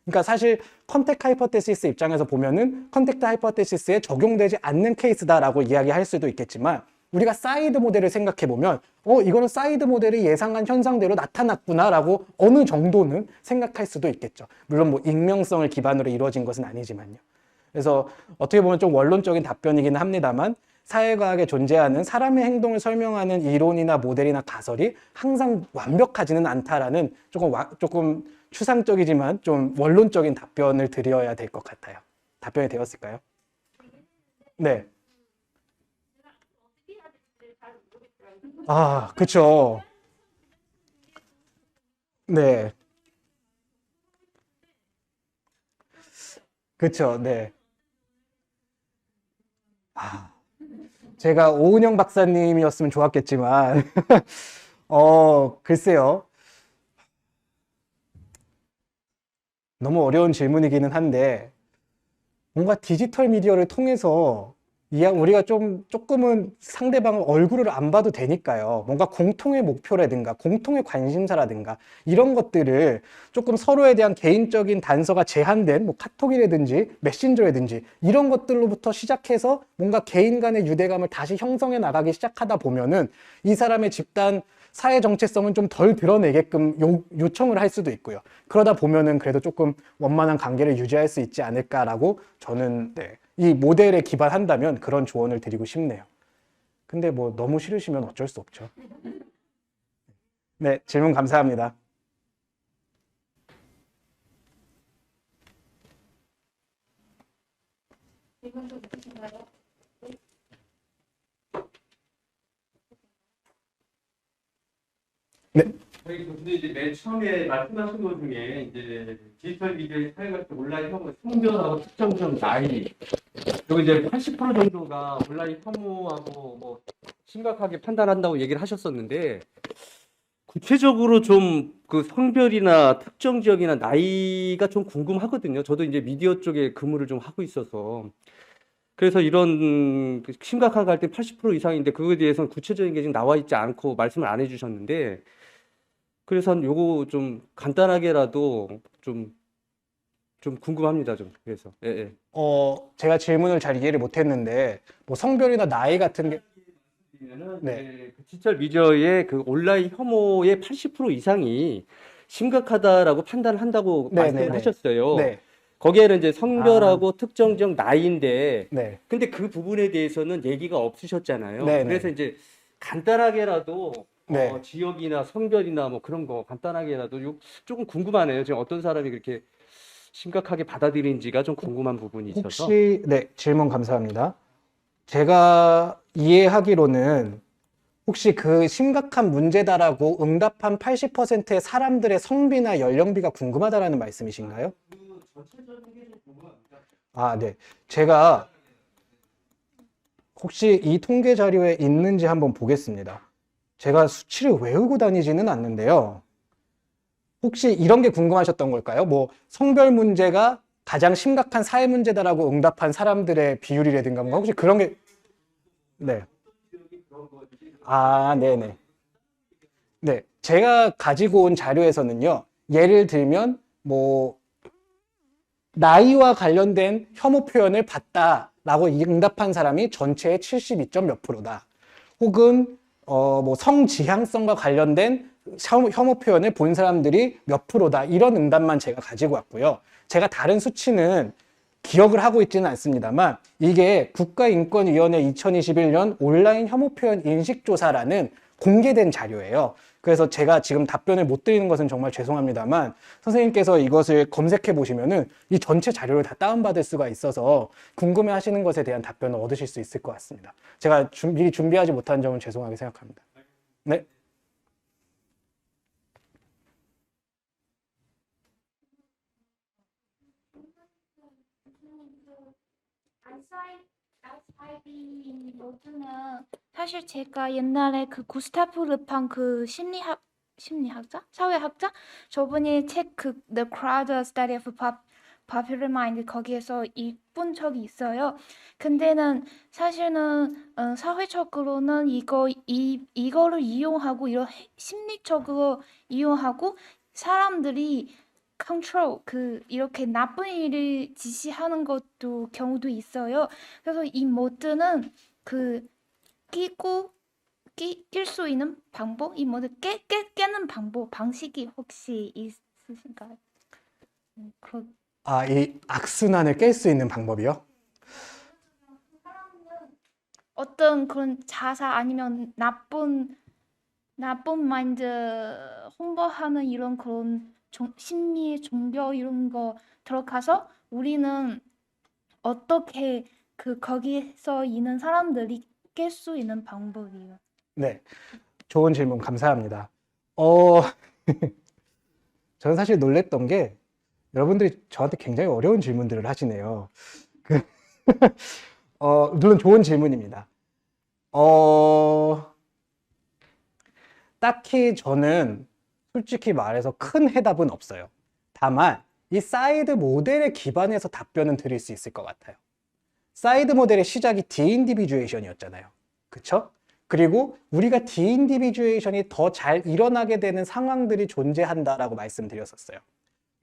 Speaker 1: 그러니까 사실 컨택트 하이퍼테시스 입장에서 보면은 컨택트 하이퍼테시스에 적용되지 않는 케이스다라고 이야기할 수도 있겠지만 우리가 사이드 모델을 생각해 보면 이거는 사이드 모델이 예상한 현상대로 나타났구나라고 어느 정도는 생각할 수도 있겠죠. 물론 뭐 익명성을 기반으로 이루어진 것은 아니지만요. 그래서 어떻게 보면 좀 원론적인 답변이기는 합니다만 사회과학에 존재하는 사람의 행동을 설명하는 이론이나 모델이나 가설이 항상 완벽하지는 않다라는 조금 추상적이지만 좀 원론적인 답변을 드려야 될 것 같아요. 답변이 되었을까요? 네. 아, 그쵸. 네. 그쵸. 네. 아, 제가 오은영 박사님이었으면 좋았겠지만, 글쎄요. 너무 어려운 질문이기는 한데, 뭔가 디지털 미디어를 통해서 우리가 조금은 상대방의 얼굴을 안 봐도 되니까요. 뭔가 공통의 목표라든가 공통의 관심사라든가 이런 것들을 조금 서로에 대한 개인적인 단서가 제한된 뭐 카톡이라든지 메신저라든지 이런 것들로부터 시작해서 뭔가 개인 간의 유대감을 다시 형성해 나가기 시작하다 보면은 이 사람의 집단 사회 정체성은 좀 덜 드러내게끔 요청을 할 수도 있고요. 그러다 보면은 그래도 조금 원만한 관계를 유지할 수 있지 않을까라고 저는 이 모델에 기반한다면 그런 조언을 드리고 싶네요. 근데 뭐 너무 싫으시면 어쩔 수 없죠. 네, 질문 감사합니다. 네.
Speaker 4: 저희 근데 이제 맨 처음에 말씀하신 것 중에 이제 디지털 미디어의 사회가 온라인 혐오, 성별하고 특정적 나이 그리고 이제 80% 정도가 온라인 혐오하고 뭐 심각하게 판단한다고 얘기를 하셨었는데 구체적으로 좀 그 성별이나 특정 지역이나 나이가 좀 궁금하거든요. 저도 이제 미디어 쪽에 근무를 좀 하고 있어서. 그래서 이런 그 심각한 갈등 80% 이상인데 그거에 대해서는 구체적인 게 지금 나와 있지 않고 말씀을 안 해주셨는데 그래서 요거 좀 간단하게라도 좀 궁금합니다. 좀 그래서 예, 예.
Speaker 1: 제가 질문을 잘 이해를 못했는데 뭐 성별이나 나이 같은 게
Speaker 4: 그러면은
Speaker 1: 네.
Speaker 4: 이제 그 디지털 미디어의 그 온라인 혐오의 80% 이상이 심각하다라고 판단을 한다고
Speaker 1: 네,
Speaker 4: 말씀을
Speaker 1: 네, 네.
Speaker 4: 하셨어요.
Speaker 1: 네.
Speaker 4: 거기에는 이제 성별하고 특정 지역 나이인데
Speaker 1: 네.
Speaker 4: 근데 그 부분에 대해서는 얘기가 없으셨잖아요.
Speaker 1: 네,
Speaker 4: 그래서
Speaker 1: 네.
Speaker 4: 이제 간단하게라도
Speaker 1: 네.
Speaker 4: 지역이나 성별이나 뭐 그런 거 간단하게라도 조금 궁금하네요. 지금 어떤 사람이 그렇게 심각하게 받아들인지가 좀 궁금한 부분이 있어서.
Speaker 1: 혹시 네, 질문 감사합니다. 제가 이해하기로는 혹시 그 심각한 문제다라고 응답한 80%의 사람들의 성비나 연령비가 궁금하다라는 말씀이신가요? 아, 네. 제가 혹시 이 통계 자료에 있는지 한번 보겠습니다. 제가 수치를 외우고 다니지는 않는데요. 혹시 이런 게 궁금하셨던 걸까요? 뭐 성별 문제가 가장 심각한 사회 문제다라고 응답한 사람들의 비율이라든가 뭔가 혹시 그런 게 네. 아, 네네. 네. 제가 가지고 온 자료에서는요. 예를 들면 뭐 나이와 관련된 혐오 표현을 봤다라고 응답한 사람이 전체의 72점 몇 프로다. 혹은 뭐 성지향성과 관련된 혐오 표현을 본 사람들이 몇 프로다. 이런 응답만 제가 가지고 왔고요. 제가 다른 수치는 기억을 하고 있지는 않습니다만 이게 국가인권위원회 2021년 온라인 혐오 표현 인식조사라는 공개된 자료예요. 그래서 제가 지금 답변을 못 드리는 것은 정말 죄송합니다만 선생님께서 이것을 검색해 보시면은 이 전체 자료를 다 다운받을 수가 있어서 궁금해 하시는 것에 대한 답변을 얻으실 수 있을 것 같습니다. 제가 미리 준비하지 못한 점은 죄송하게 생각합니다. 네.
Speaker 5: SIB 모드는 사실 제가 옛날에 그 구스타프 르팡 그 심리학자? 사회학자? 저분이 책 그 The Crowd Study of Popular Mind 거기에서 읽은 적이 있어요. 근데는 사실은 사회적으로는 이거를 이용하고 이런 심리적으로 이용하고 사람들이 컨트롤 이렇게 나쁜 일을 지시하는 것도 경우도 있어요. 그래서 이 모드는 그 낄 수 있는 방법, 이 모드 깨는 방식이 혹시 있으신가요?
Speaker 1: 이 악순환을 깰 수 있는 방법이요?
Speaker 5: 어떤 그런 자사 아니면 나쁜 마인드 홍보하는 이런 그런 심리 종교 이런 거 들어가서 우리는 어떻게 거기서 있는 사람들이 깰 수 있는 방법이에요.
Speaker 1: 네. 좋은 질문 감사합니다. 저는 사실 놀랬던 게 여러분들이 저한테 굉장히 어려운 질문들을 하시네요. 물론 좋은 질문입니다. 딱히 저는 솔직히 말해서 큰 해답은 없어요. 다만 이 사이드 모델에 기반해서 답변은 드릴 수 있을 것 같아요. 사이드 모델의 시작이 디인디비주에이션이었잖아요. 그쵸? 그리고 우리가 디인디비주에이션이 더 잘 일어나게 되는 상황들이 존재한다라고 말씀드렸었어요.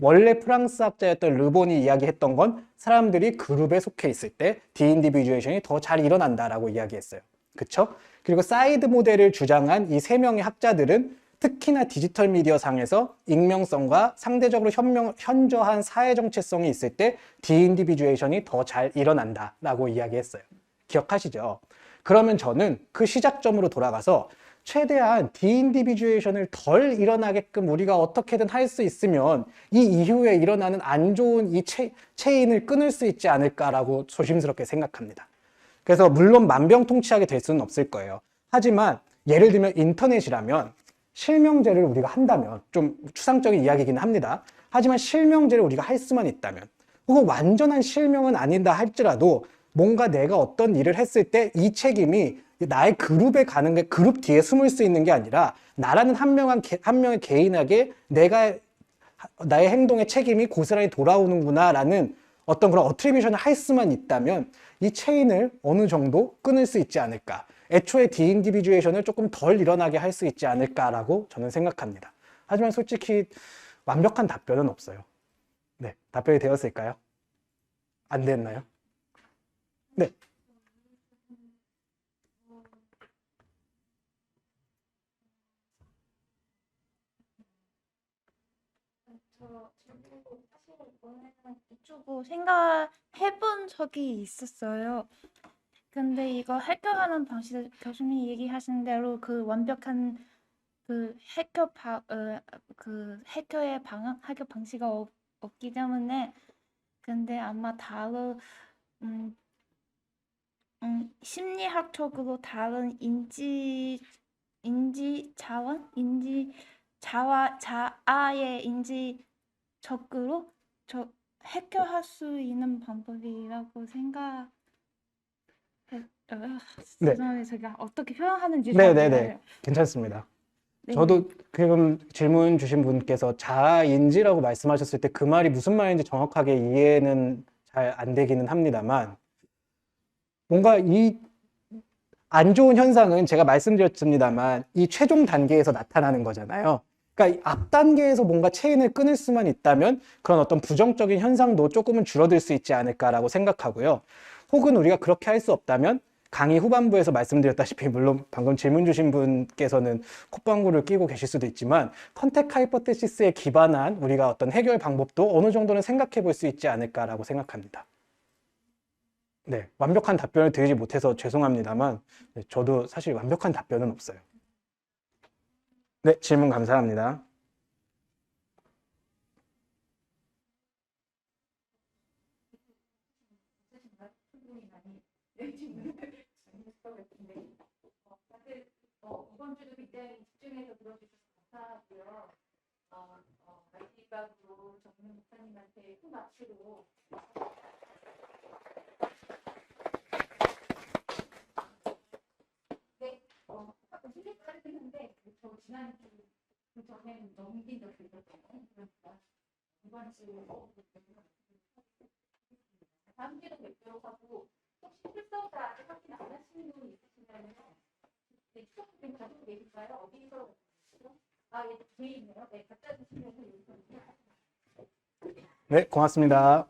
Speaker 1: 원래 프랑스 학자였던 르본이 이야기했던 건 사람들이 그룹에 속해 있을 때 디인디비주에이션이 더 잘 일어난다라고 이야기했어요. 그쵸? 그리고 사이드 모델을 주장한 이 세 명의 학자들은 특히나 디지털 미디어 상에서 익명성과 상대적으로 현저한 사회 정체성이 있을 때 디인디비주에이션이 더 잘 일어난다라고 이야기했어요. 기억하시죠? 그러면 저는 그 시작점으로 돌아가서 최대한 디인디비주에이션을 덜 일어나게끔 우리가 어떻게든 할 수 있으면 이 이후에 일어나는 안 좋은 이 체인을 끊을 수 있지 않을까라고 조심스럽게 생각합니다. 그래서 물론 만병통치약이 될 수는 없을 거예요. 하지만 예를 들면 인터넷이라면 실명제를 우리가 한다면 좀 추상적인 이야기이긴 합니다. 하지만 실명제를 우리가 할 수만 있다면 혹은 완전한 실명은 아니다 할지라도 뭔가 내가 어떤 일을 했을 때 이 책임이 나의 그룹에 가는 게 그룹 뒤에 숨을 수 있는 게 아니라 나라는 한 명의 개인에게 내가 나의 행동의 책임이 고스란히 돌아오는구나라는 어떤 그런 어트리뷰션을 할 수만 있다면 이 체인을 어느 정도 끊을 수 있지 않을까. 애초에 디인디비주에이션을 조금 덜 일어나게 할 수 있지 않을까라고 저는 생각합니다. 하지만 솔직히 완벽한 답변은 없어요. 네, 답변이 되었을까요? 안 됐나요? 네.
Speaker 5: 저 사실 오늘 유튜브 생각해본 적이 있었어요. 근데 이거 해결하는 방식, 교수님이 얘기하신 대로 그 완벽한 그 해결의 방안, 해결 방식이 없기 때문에 근데 아마 다른 음, 심리학적으로 다른 자아의 인지적으로 해결할 수 있는 방법이라고
Speaker 1: 네.
Speaker 5: 죄송해요. 제가 어떻게 표현하는지
Speaker 1: 네,
Speaker 5: 잘
Speaker 1: 네,
Speaker 5: 몰라요.
Speaker 1: 네. 괜찮습니다.
Speaker 5: 네.
Speaker 1: 저도 지금 질문 주신 분께서 자아인지라고 말씀하셨을 때 그 말이 무슨 말인지 정확하게 이해는 잘 안 되기는 합니다만 뭔가 이 안 좋은 현상은 제가 말씀드렸습니다만 이 최종 단계에서 나타나는 거잖아요. 그러니까 이 앞 단계에서 뭔가 체인을 끊을 수만 있다면 그런 어떤 부정적인 현상도 조금은 줄어들 수 있지 않을까라고 생각하고요. 혹은 우리가 그렇게 할 수 없다면 강의 후반부에서 말씀드렸다시피 물론 방금 질문 주신 분께서는 콧방구를 끼고 계실 수도 있지만 컨텍 하이포테시스에 기반한 우리가 어떤 해결 방법도 어느 정도는 생각해 볼 수 있지 않을까라고 생각합니다. 네, 완벽한 답변을 드리지 못해서 죄송합니다만 네, 저도 사실 완벽한 답변은 없어요. 네, 질문 감사합니다.
Speaker 3: 이번 주도 굉장히 집중해서 들어주셔서 감사하고요. 마지막으로 정민 목사님한테 큰 박수로 네, 생각을 했는데 저 지난 주 전에 넘긴 적이 있었거든요. 그러니까 이번 주 다음 주도 뵙도록 하고 혹시 출석 다 아직 확인 안 하시는 분 있으시면요. 네, 추석 좀 가지고 계실까요? 어디서? 예, 뒤에 있네요. 네, 갖다 주시면 여기서.
Speaker 1: 네, 고맙습니다.